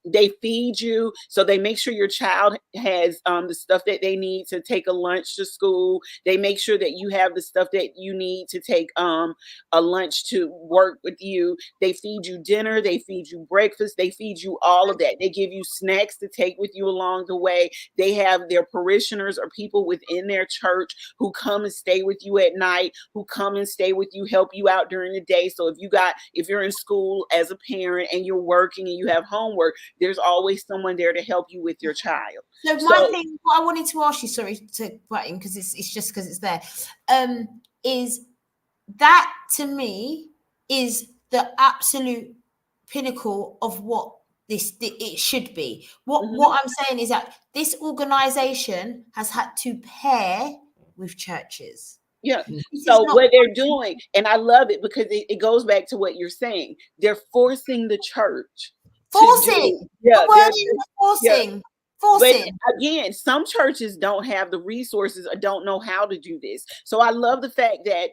Speaker 1: They feed you, so they make sure your child has the stuff that they need to take a lunch to school. They make sure that you have the stuff that you need to take a lunch to work with you. They feed you dinner, they feed you breakfast, they feed you all of that. They give you snacks to take with you along the way. They have their parishioners or people within their church who come and stay with you at night, who come and stay with you, help you out during the day. So if you're in school as a parent and you're working and you have homework, there's always someone there to help you with your child.
Speaker 2: So my thing, what I wanted to ask you, sorry to butt in, because it's just because it's there, is that to me is the absolute pinnacle of what it should be. What I'm saying is that this organization has had to pair with churches.
Speaker 1: Yeah. So what they're doing, and I love it because it goes back to what you're saying. They're forcing the church.
Speaker 2: Forcing.
Speaker 1: Yeah.
Speaker 2: The word is forcing.
Speaker 1: But
Speaker 2: Forcing.
Speaker 1: again, some churches don't have the resources or don't know how to do this. So I love the fact that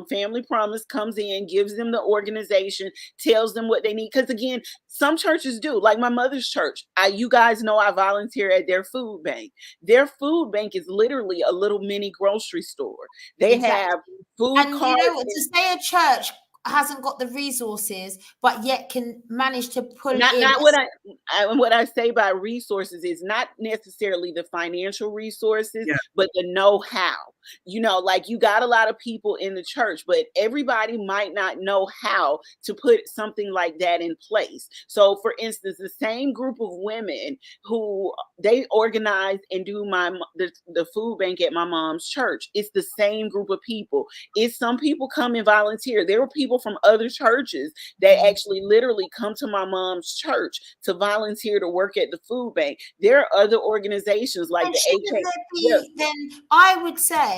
Speaker 1: Family Promise comes in, gives them the organization, tells them what they need. Because again, some churches do, like my mother's church. You guys know I volunteer at their food bank. Their food bank is literally a little mini grocery store. They
Speaker 2: Exactly.
Speaker 1: have food
Speaker 2: And you
Speaker 1: carts.
Speaker 2: know what? To say a church hasn't got the resources, but yet can manage to pull in.
Speaker 1: Not what I say by resources is not necessarily the financial resources,
Speaker 3: Yeah.
Speaker 1: but the know-how. Like you got a lot of people in the church, but everybody might not know how to put something like that in place. So for instance, the same group of women who they organize and do the food bank at my mom's church, it's the same group of people. It's some people come and volunteer. There were people from other churches that actually literally come to my mom's church to volunteer to work at the food bank. There are other organizations like the
Speaker 2: Shouldn't there be, then I would say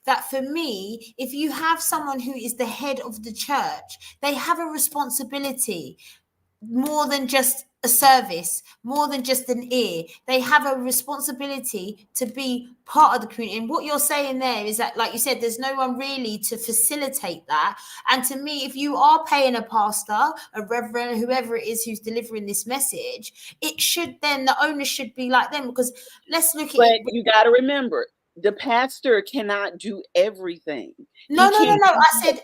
Speaker 2: that for me, if you have someone who is the head of the church, they have a responsibility more than just a service, more than just an ear. They have a responsibility to be part of the community. And what you're saying there is that, like you said, there's no one really to facilitate that. And to me, if you are paying a pastor, a reverend, whoever it is who's delivering this message, it should then, the onus should be like them. Because let's look at
Speaker 1: but
Speaker 2: it.
Speaker 1: you got to remember, the pastor cannot do everything.
Speaker 2: No. I said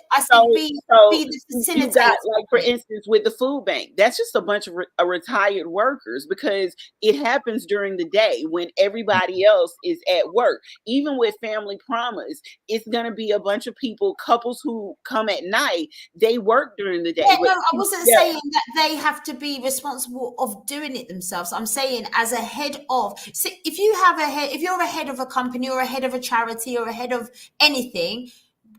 Speaker 2: be the facilitator.
Speaker 1: You got, like, for instance, with the food bank, that's just a bunch of retired workers, because it happens during the day when everybody else is at work. Even with Family Promise, it's going to be a bunch of people, couples who come at night. They work during the day.
Speaker 2: Yeah, no, I wasn't saying that they have to be responsible of doing it themselves. I'm saying as a head of, see, if you're a head of a company or a head of a charity or a head of anything,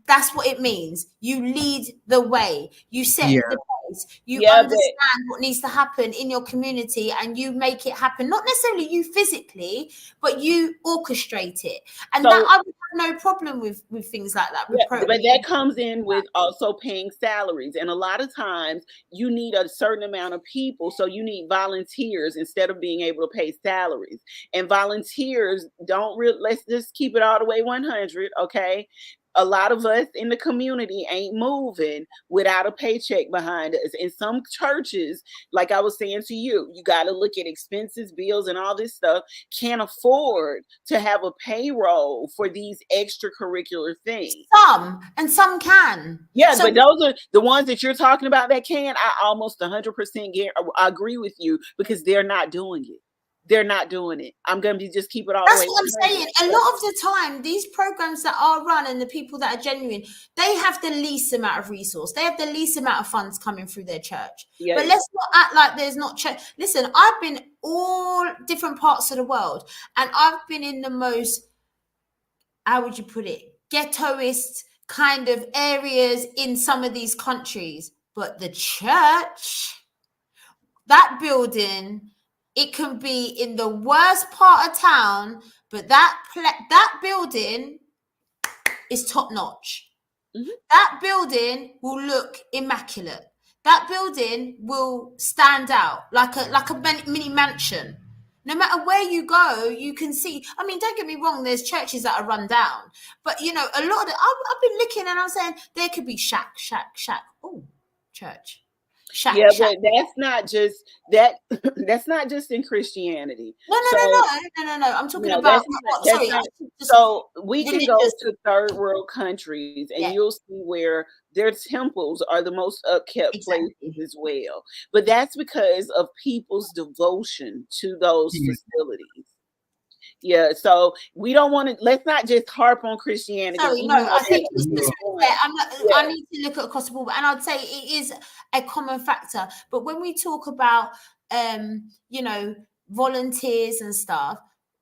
Speaker 2: that's what it means. You lead the way. You set the pace. You understand what needs to happen in your community, and you make it happen. Not necessarily you physically, but you orchestrate it. And that I would have no problem with things like that.
Speaker 1: But that comes in with also paying salaries. And a lot of times you need a certain amount of people. So you need volunteers instead of being able to pay salaries. And volunteers let's just keep it all the way 100. Okay. A lot of us in the community ain't moving without a paycheck behind us. In some churches, like I was saying to you, you got to look at expenses, bills, and all this stuff. Can't afford to have a payroll for these extracurricular things.
Speaker 2: Some can.
Speaker 1: Yeah, but those are the ones that you're talking about that can. I almost 100% agree with you, because they're not doing it. They're not doing it. I'm going to just keep it all.
Speaker 2: That's what I'm saying. A lot of the time, these programs that are run and the people that are genuine, they have the least amount of resource. They have the least amount of funds coming through their church. Yeah, but let's not act like there's not church. Listen, I've been all different parts of the world, and I've been in the most, how would you put it, ghettoist kind of areas in some of these countries. But the church, that building, it can be in the worst part of town, but that building is top notch. Mm-hmm. That building will look immaculate. That building will stand out like a mini mansion. No matter where you go, you can see. I mean, don't get me wrong, there's churches that are run down. But, a lot of I've been looking and I'm saying there could be shack. Oh, church. Shack.
Speaker 1: But that's not just in Christianity.
Speaker 2: No. I'm talking about.
Speaker 1: So we can go to third world countries, and you'll see where their temples are the most upkept places as well. But that's because of people's devotion to those facilities. Yeah, so we don't want to. Let's not just harp on Christianity.
Speaker 2: I think I need to look at across the board, and I'd say it is a common factor. But when we talk about, volunteers and stuff,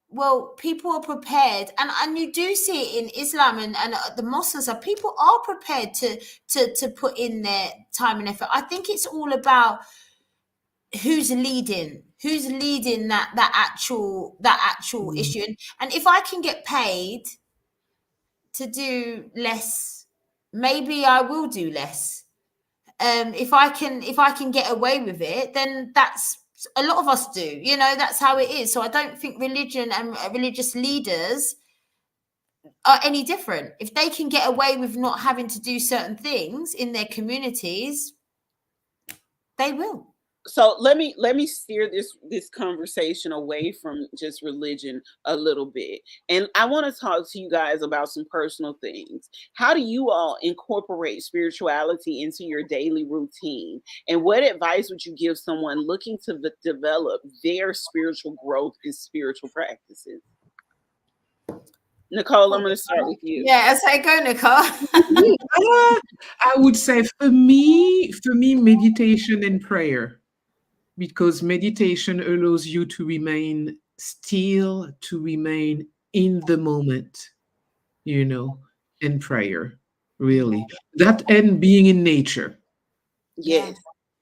Speaker 2: well, people are prepared, and you do see it in Islam and the mosques and stuff. People are prepared to put in their time and effort. I think it's all about who's leading that actual issue, and if I can get paid to do less, maybe I will do less. If I can get away with it, then that's A lot of us do, you know, that's how it is. So I don't think religion and religious leaders are any different. If they can get away with not having to do certain things in their communities, they will.
Speaker 1: So let me steer this conversation away from just religion a little bit, and I want to talk to you guys about some personal things. How do you all incorporate spirituality into your daily routine, and what advice would you give someone looking to develop their spiritual growth and spiritual practices? Nicole, I'm going to start with you.
Speaker 2: Yeah, so go, Nicole.
Speaker 3: I would say for me, meditation and prayer, because meditation allows you to remain still, to remain in the moment, you know, and prayer, really. That and being in nature.
Speaker 1: Yes.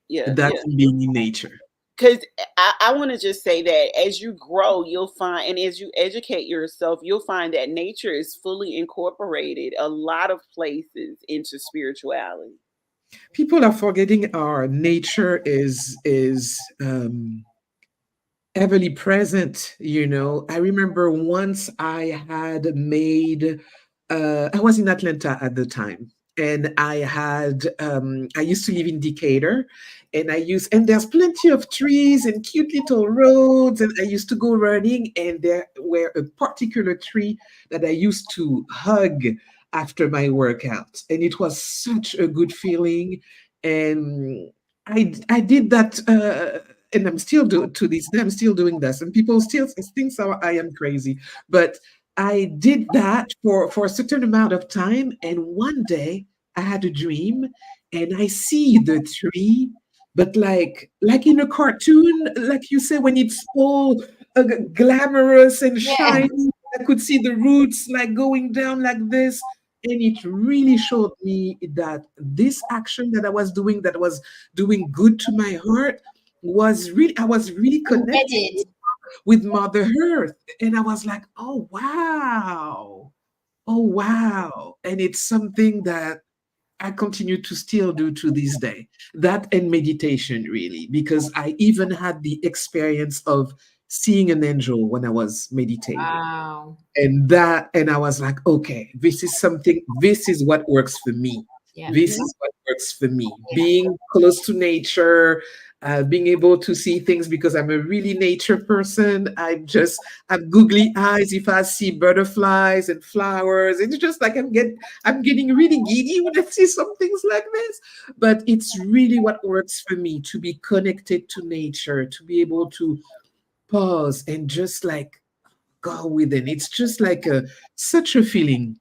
Speaker 1: Yeah.
Speaker 3: That
Speaker 1: Yeah.
Speaker 3: and being in nature.
Speaker 1: Because I want to just say that as you grow, you'll find, and as you educate yourself, you'll find that nature is fully incorporated a lot of places into spirituality.
Speaker 3: People are forgetting our nature is heavily present, you know. I remember once I had made I was in Atlanta at the time, and I used to live in Decatur, and there's plenty of trees and cute little roads, and I used to go running, and there were a particular tree that I used to hug after my workout, and it was such a good feeling. And I did that, and I'm still to this day. I'm still doing this, and people still think so I am crazy. But I did that for a certain amount of time, and one day I had a dream, and I see the tree, but like in a cartoon, like you say, when it's all glamorous and
Speaker 2: Yeah.
Speaker 3: shiny. I could see the roots like going down like this. And it really showed me that this action that I was doing, that was doing good to my heart, I was really connecting
Speaker 2: Embedded.
Speaker 3: with Mother Earth. And I was like, oh wow. Oh wow. And it's something that I continue to still do to this day. That and meditation, really, because I even had the experience of seeing an angel when I was meditating.
Speaker 2: Wow.
Speaker 3: And I was like, okay, this is what works for me.
Speaker 2: Yeah.
Speaker 3: This is what works for me. Being close to nature, being able to see things, because I'm a really nature person. I'm googly eyes. If I see butterflies and flowers, it's just like I'm getting really giddy when I see some things like this. But it's really what works for me, to be connected to nature, to be able to pause and just like go within. It's just like such a feeling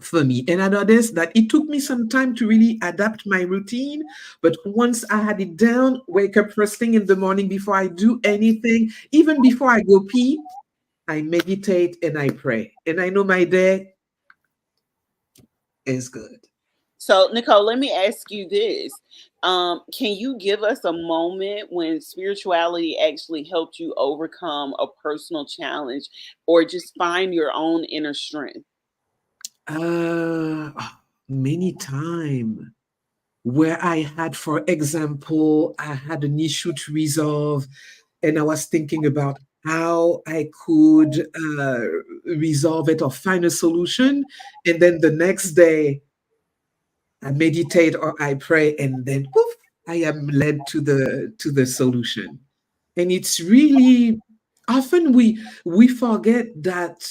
Speaker 3: for me. And I noticed that it took me some time to really adapt my routine. But once I had it down, wake up first thing in the morning before I do anything, even before I go pee, I meditate and I pray. And I know my day is good.
Speaker 1: So, Nicole, let me ask you this. Can you give us a moment when spirituality actually helped you overcome a personal challenge or just find your own inner strength?
Speaker 3: Uh, Many time where I had, for example, I had an issue to resolve, and I was thinking about how I could resolve it or find a solution. And then the next day, I meditate or I pray, and then poof, I am led to the solution. And it's really often we forget that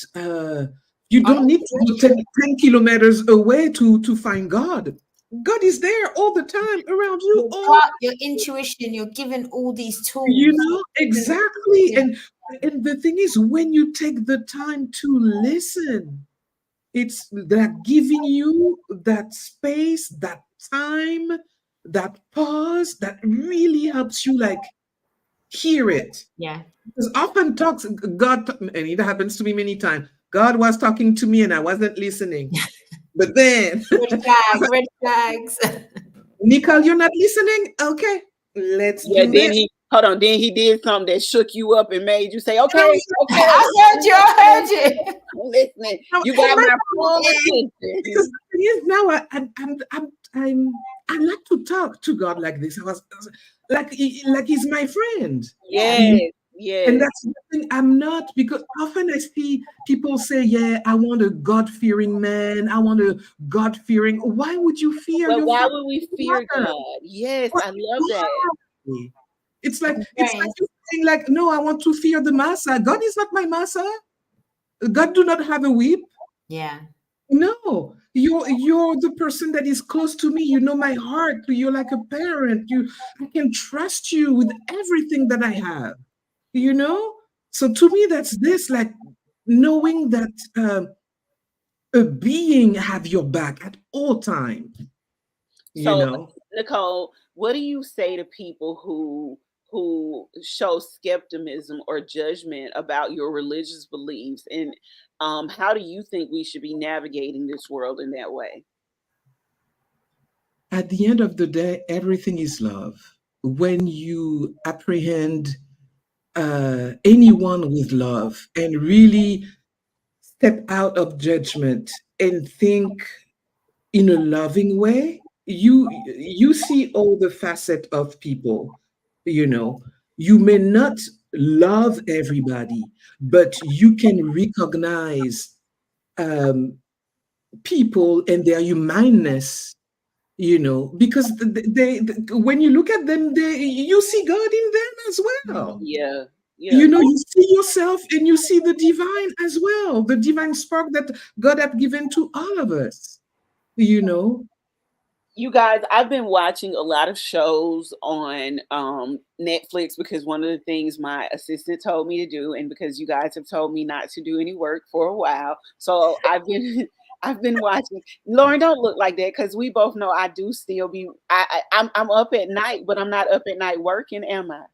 Speaker 3: you
Speaker 2: Our
Speaker 3: don't need to go
Speaker 2: intuition.
Speaker 3: 10 kilometers away to find God. God is there all the time around you,
Speaker 2: Your
Speaker 3: all
Speaker 2: gut, your intuition, you're given all these
Speaker 3: you
Speaker 2: tools.
Speaker 3: know exactly.
Speaker 2: Yeah.
Speaker 3: And the thing is, when you take the time to listen, it's that giving you that space, that time, that pause that really helps you like hear it.
Speaker 2: Yeah.
Speaker 3: Because often talks God, and it happens to me many times. God was talking to me and I wasn't listening. But then,
Speaker 2: Red flags.
Speaker 3: Nicole, you're not listening? Okay, let's
Speaker 1: Yeah,
Speaker 3: do
Speaker 1: then
Speaker 3: this.
Speaker 1: he hold on, then he did something that shook you up and made you say, okay, okay,
Speaker 2: I heard you. I heard you.
Speaker 1: I'm listening.
Speaker 3: No,
Speaker 1: You
Speaker 3: and
Speaker 1: got
Speaker 3: my
Speaker 1: my
Speaker 3: problem
Speaker 1: full
Speaker 3: is,
Speaker 1: attention.
Speaker 3: because the thing is now I like to talk to God like this. like he's my friend.
Speaker 2: Yeah.
Speaker 1: Yes,
Speaker 3: And
Speaker 1: yes.
Speaker 3: that's the thing, I'm not, because often I see people say, yeah, I want a God-fearing man. I want a God-fearing. Why would you fear
Speaker 1: But
Speaker 3: your
Speaker 1: why
Speaker 3: father
Speaker 1: would we
Speaker 3: and
Speaker 1: fear
Speaker 3: mother?
Speaker 1: God? Yes,
Speaker 3: What-
Speaker 1: I love that.
Speaker 3: Why? It's like
Speaker 2: Right.
Speaker 3: you saying, like, no, I want to fear the master. God is not my master. God do not have a whip.
Speaker 2: Yeah.
Speaker 3: No, you're the person that is close to me. You know my heart. You're like a parent. I can trust you with everything that I have. You know. So to me, that's this, like knowing that a being have your back at all times. You
Speaker 1: So,
Speaker 3: know.
Speaker 1: Nicole, what do you say to people who show skepticism or judgment about your religious beliefs, and how do you think we should be navigating this world in that way?
Speaker 3: At the end of the day, everything is love. When you apprehend anyone with love and really step out of judgment and think in a loving way, you see all the facet of people. You know, you may not love everybody, but you can recognize um, people and their humaneness, because when you look at them, you see God in them as well.
Speaker 1: Yeah, yeah.
Speaker 3: You see yourself and you see the divine as well, the divine spark that God have given to all of us, you know.
Speaker 1: You guys, I've been watching a lot of shows on Netflix because one of the things my assistant told me to do, and because you guys have told me not to do any work for a while, so I've been I've been watching. Lauren, don't look like that because we both know I do still be. I'm up at night, but I'm not up at night working, am I?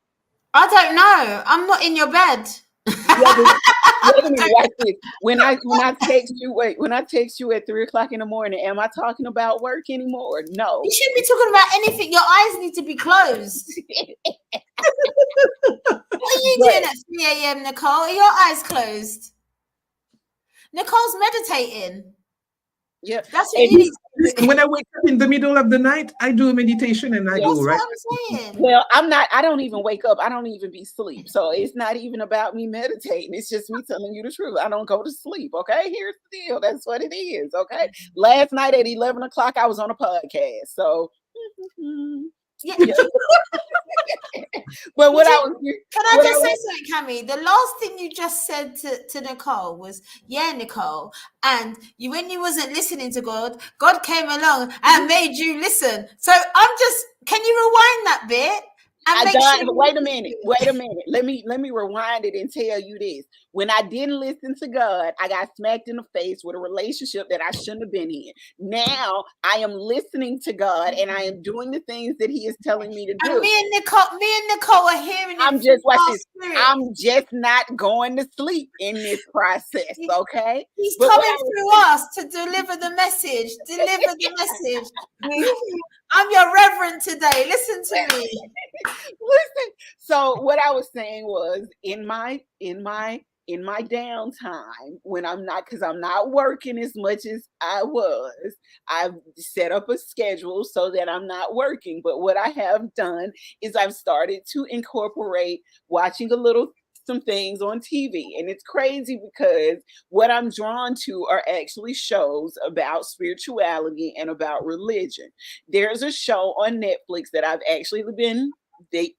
Speaker 2: I don't know. I'm not in your bed.
Speaker 1: Yeah, but wait a minute, watch this. When I text you, wait, when I text you at 3 o'clock in the morning, am I talking about work anymore?
Speaker 2: You
Speaker 1: No.
Speaker 2: shouldn't be talking about anything. Your eyes need to be closed. What are you
Speaker 1: But
Speaker 2: doing at 3 a.m., Nicole? Are your eyes closed? Nicole's meditating.
Speaker 1: yeah,
Speaker 2: That's what
Speaker 1: and
Speaker 2: you need to
Speaker 3: Listen,
Speaker 2: do.
Speaker 3: when I wake up in the middle of the night, I do a meditation and I
Speaker 1: yeah.
Speaker 3: go
Speaker 2: That's
Speaker 3: right
Speaker 2: what
Speaker 3: back to
Speaker 2: I'm
Speaker 3: sleep.
Speaker 2: saying.
Speaker 1: Well, I don't even wake up. I don't even be sleep. So it's not even about me meditating. It's just me telling you the truth. I don't go to sleep. Okay. Here's the deal. That's what it is. Okay. Last night at 11 o'clock, I was on a podcast. So
Speaker 2: Yeah.
Speaker 1: yeah. But
Speaker 2: You
Speaker 1: what I
Speaker 2: did.
Speaker 1: was
Speaker 2: Can I
Speaker 1: what I
Speaker 2: just say
Speaker 1: was
Speaker 2: something, Cammy? The last thing you just said to Nicole was, "Yeah, Nicole." And you, when you wasn't listening to God, God came along and made you listen. So I'm just. Can you rewind that bit and
Speaker 1: I
Speaker 2: make sure
Speaker 1: done.
Speaker 2: you
Speaker 1: Wait a
Speaker 2: listen to
Speaker 1: minute.
Speaker 2: it?
Speaker 1: Wait a minute. Let me rewind it and tell you this. When I didn't listen to God, I got smacked in the face with a relationship that I shouldn't have been in. Now I am listening to God and I am doing the things that He is telling me to
Speaker 2: And
Speaker 1: do.
Speaker 2: me and Nicole are hearing it
Speaker 1: I'm
Speaker 2: through
Speaker 1: just watch
Speaker 2: our
Speaker 1: this.
Speaker 2: spirit.
Speaker 1: I'm just not going to sleep in this process, okay?
Speaker 2: He's
Speaker 1: But what
Speaker 2: coming
Speaker 1: I was
Speaker 2: through us to deliver the message. Deliver the message. I'm your reverend today. Listen to me.
Speaker 1: listen. So what I was saying was in my downtime when I'm not, because I'm not working as much as I was, I've set up a schedule so that I'm not working. But what I have done is I've started to incorporate watching a little some things on TV. And it's crazy because what I'm drawn to are actually shows about spirituality and about religion. There's a show on Netflix that I've actually been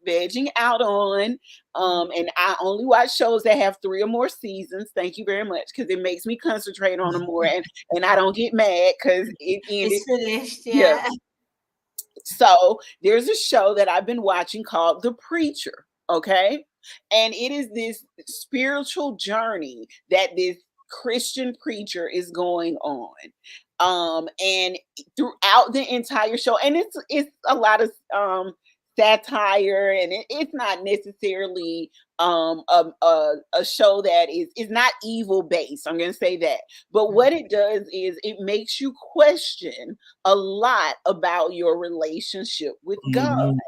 Speaker 1: vegging out on. And I only watch shows that have 3 or more seasons. Thank you very much, because it makes me concentrate on them more, and I don't get mad because it ended.
Speaker 2: It's finished.
Speaker 1: Yeah.
Speaker 2: Yeah.
Speaker 1: So there's a show that I've been watching called The Preacher. Okay. And it is this spiritual journey that this Christian preacher is going on. And throughout the entire show, and it's a lot of satire, and it's not necessarily a show that is not evil based. I'm gonna say that. But what it does is it makes you question a lot about your relationship with God.
Speaker 3: Mhm.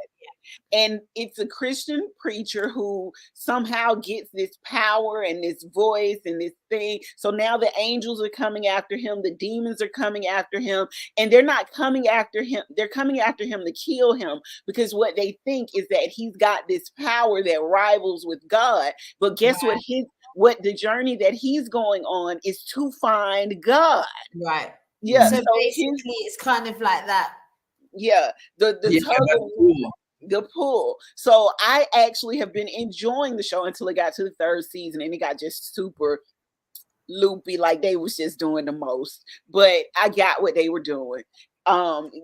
Speaker 1: And it's a Christian preacher who somehow gets this power and this voice and this thing. So now the angels are coming after him, the demons are coming after him, and they're not coming after him. They're coming after him to kill him, because what they think is that he's got this power that rivals with God. But guess what? What the journey that he's going on is to find God.
Speaker 2: Right.
Speaker 1: Yeah.
Speaker 2: So
Speaker 1: So
Speaker 2: basically, it's kind of like that.
Speaker 1: yeah, the
Speaker 3: Yeah,
Speaker 1: tug
Speaker 3: that's
Speaker 1: of
Speaker 3: cool.
Speaker 1: the pull. So I actually have been enjoying the show until it got to the third season, and it got just super loopy, like they was just doing the most. But I got what they were doing.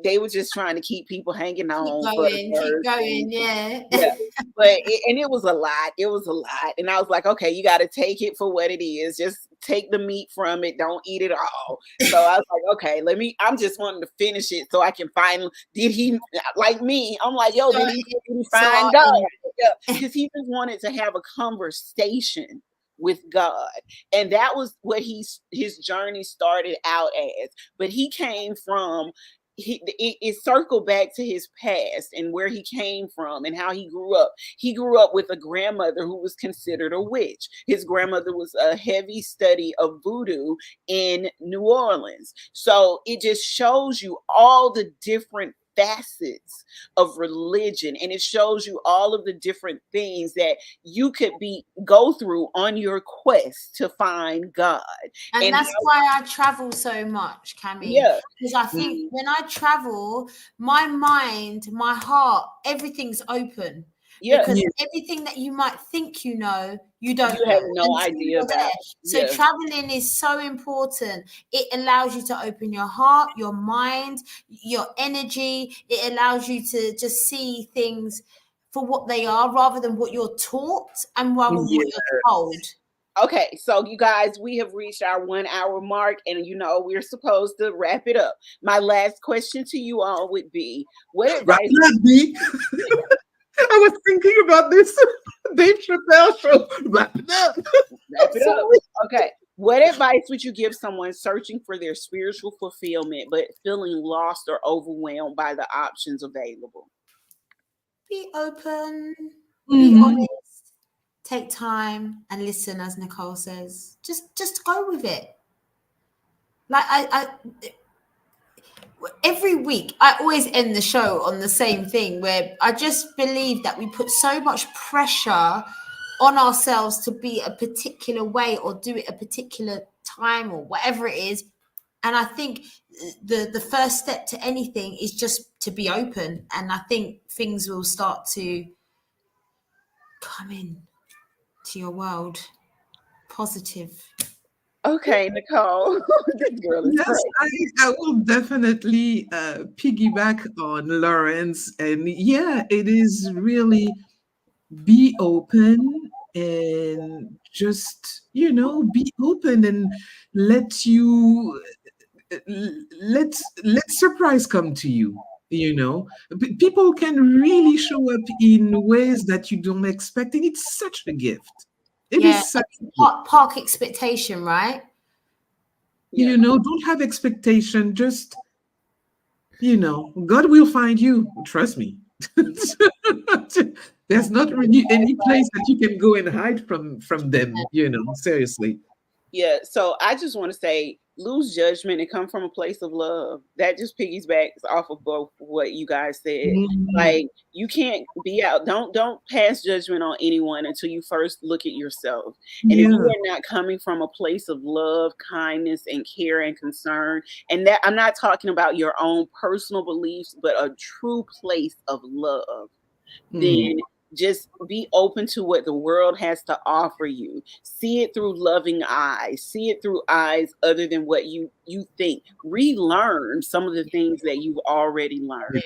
Speaker 1: They were just trying to keep people hanging on for the
Speaker 2: Keep
Speaker 1: third
Speaker 2: going,
Speaker 1: season.
Speaker 2: yeah.
Speaker 1: Yeah, but it was a lot. It was a lot, and I was like, okay, you got to take it for what it is. Just take the meat from it. Don't eat it all. So I was like, okay, let me. I'm just wanting to finish it so I can find. Did he like me? I'm like, yo, did he find God? Yeah, because he just wanted to have a conversation with God, and that was what his journey started out as. But he came from it circled back to his past and where he came from and how he grew up. He grew up with a grandmother who was considered a witch. His grandmother was a heavy study of voodoo in New Orleans. So it just shows you all the different facets of religion, and it shows you all of the different things that you could go through on your quest to find God.
Speaker 2: And that's why I travel so much, Cammy.
Speaker 1: Yeah.
Speaker 2: Because I think when I travel, my mind, my heart, everything's open.
Speaker 1: Yeah.
Speaker 2: Because everything that you might think you know, you don't
Speaker 1: You have no idea about.
Speaker 2: So traveling is so important. It allows you to open your heart, your mind, your energy. It allows you to just see things for what they are rather than what you're taught and rather than what you're told.
Speaker 1: Okay, so you guys, we have reached our 1 hour mark, and we're supposed to wrap it up. My last question to you all would be, what advice?
Speaker 3: I was thinking about this Dave Chappelle show. Wrap it up.
Speaker 1: Wrap it up. Okay. What advice would you give someone searching for their spiritual fulfillment but feeling lost or overwhelmed by the options available?
Speaker 2: Be open. Be honest. Take time and listen, as Nicole says. Just go with it. Like I every week I always end the show on the same thing, where I just believe that we put so much pressure on ourselves to be a particular way or do it a particular time or whatever it is. And I think the first step to anything is just to be open. And I think things will start to come in to your world. Positive.
Speaker 1: Okay, Nicole. This girl is
Speaker 3: yes, I will definitely piggyback on Lawrence. And yeah, it is really be open and just, be open and let you let surprise come to you. People can really show up in ways that you don't expect, and it's such a gift. It is such a gift.
Speaker 2: Park expectation, right?
Speaker 3: Don't have expectation. Just, God will find you. Trust me. There's not really any place that you can go and hide from them. Seriously.
Speaker 1: Yeah. So I just want to say, lose judgment and come from a place of love. That just piggybacks off of both what you guys said. Like, you can't be out. Don't pass judgment on anyone until you first look at yourself. And if you are not coming from a place of love, kindness, and care and concern, and that I'm not talking about your own personal beliefs, but a true place of love, then just be open to what the world has to offer you. See it through loving eyes. See it through eyes other than what you think. Relearn some of the things that you've already learned.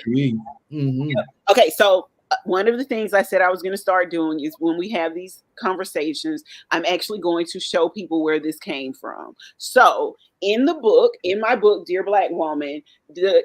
Speaker 1: Okay, so one of the things I said I was going to start doing is when we have these conversations, I'm actually going to show people where this came from. So in my book, Dear Black Woman,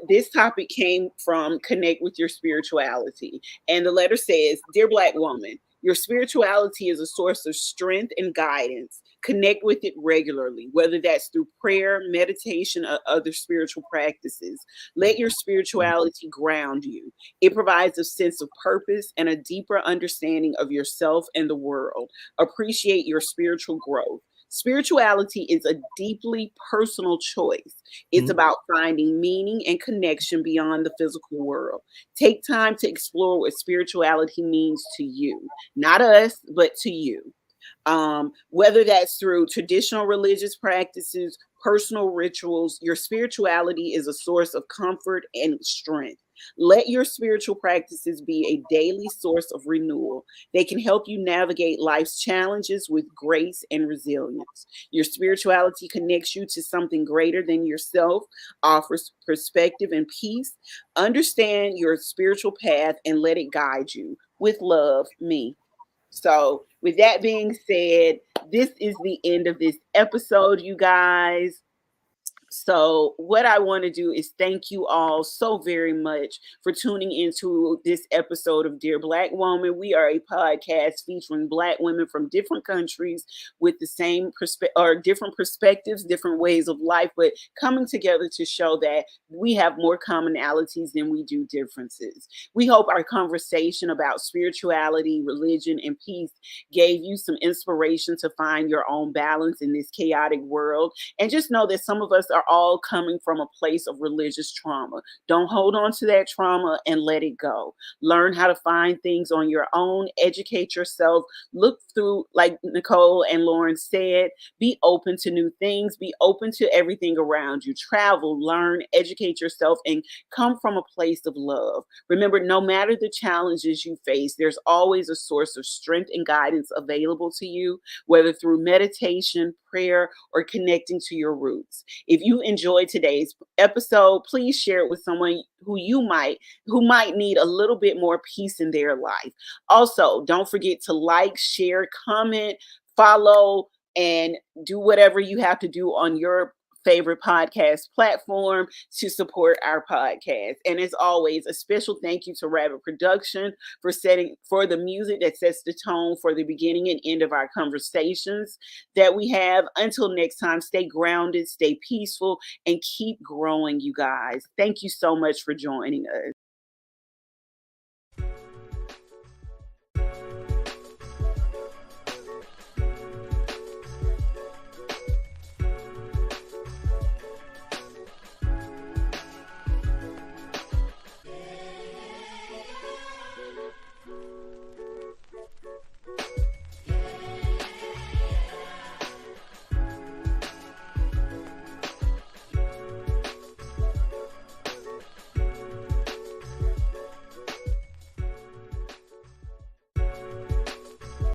Speaker 1: this topic came from Connect with Your Spirituality. And the letter says, Dear Black Woman, Your spirituality is a source of strength and guidance. Connect with it regularly, whether that's through prayer, meditation, or other spiritual practices. Let your spirituality ground you. It provides a sense of purpose and a deeper understanding of yourself and the world. Appreciate your spiritual growth. Spirituality is a deeply personal choice. It's
Speaker 3: Mhm.
Speaker 1: about finding meaning and connection beyond the physical world. Take time to explore what spirituality means to you, not us, but to you. Whether that's through traditional religious practices, personal rituals, your spirituality is a source of comfort and strength. Let your spiritual practices be a daily source of renewal. They can help you navigate life's challenges with grace and resilience. Your spirituality connects you to something greater than yourself, offers perspective and peace. Understand your spiritual path and let it guide you. With love, me. So, with that being said, this is the end of this episode, you guys. So, what I want to do is thank you all so very much for tuning into this episode of Dear Black Woman. We are a podcast featuring Black women from different countries with the same different perspectives, different ways of life, but coming together to show that we have more commonalities than we do differences. We hope our conversation about spirituality, religion, and peace gave you some inspiration to find your own balance in this chaotic world. And just know that some of us are all coming from a place of religious trauma. Don't hold on to that trauma and let it go. Learn how to find things on your own, educate yourself, look through, like Nicole and Lauren said, be open to new things, be open to everything around you. Travel, learn, educate yourself, and come from a place of love. Remember, no matter the challenges you face, there's always a source of strength and guidance available to you, whether through meditation, prayer, or connecting to your roots. If you enjoyed today's episode, please share it with someone who might need a little bit more peace in their life. Also, don't forget to like, share, comment, follow, and do whatever you have to do on your favorite podcast platform to support our podcast. And as always, a special thank you to Rabbit Production for the music that sets the tone for the beginning and end of our conversations that we have. Until next time, stay grounded, stay peaceful, and keep growing, you guys. Thank you so much for joining us.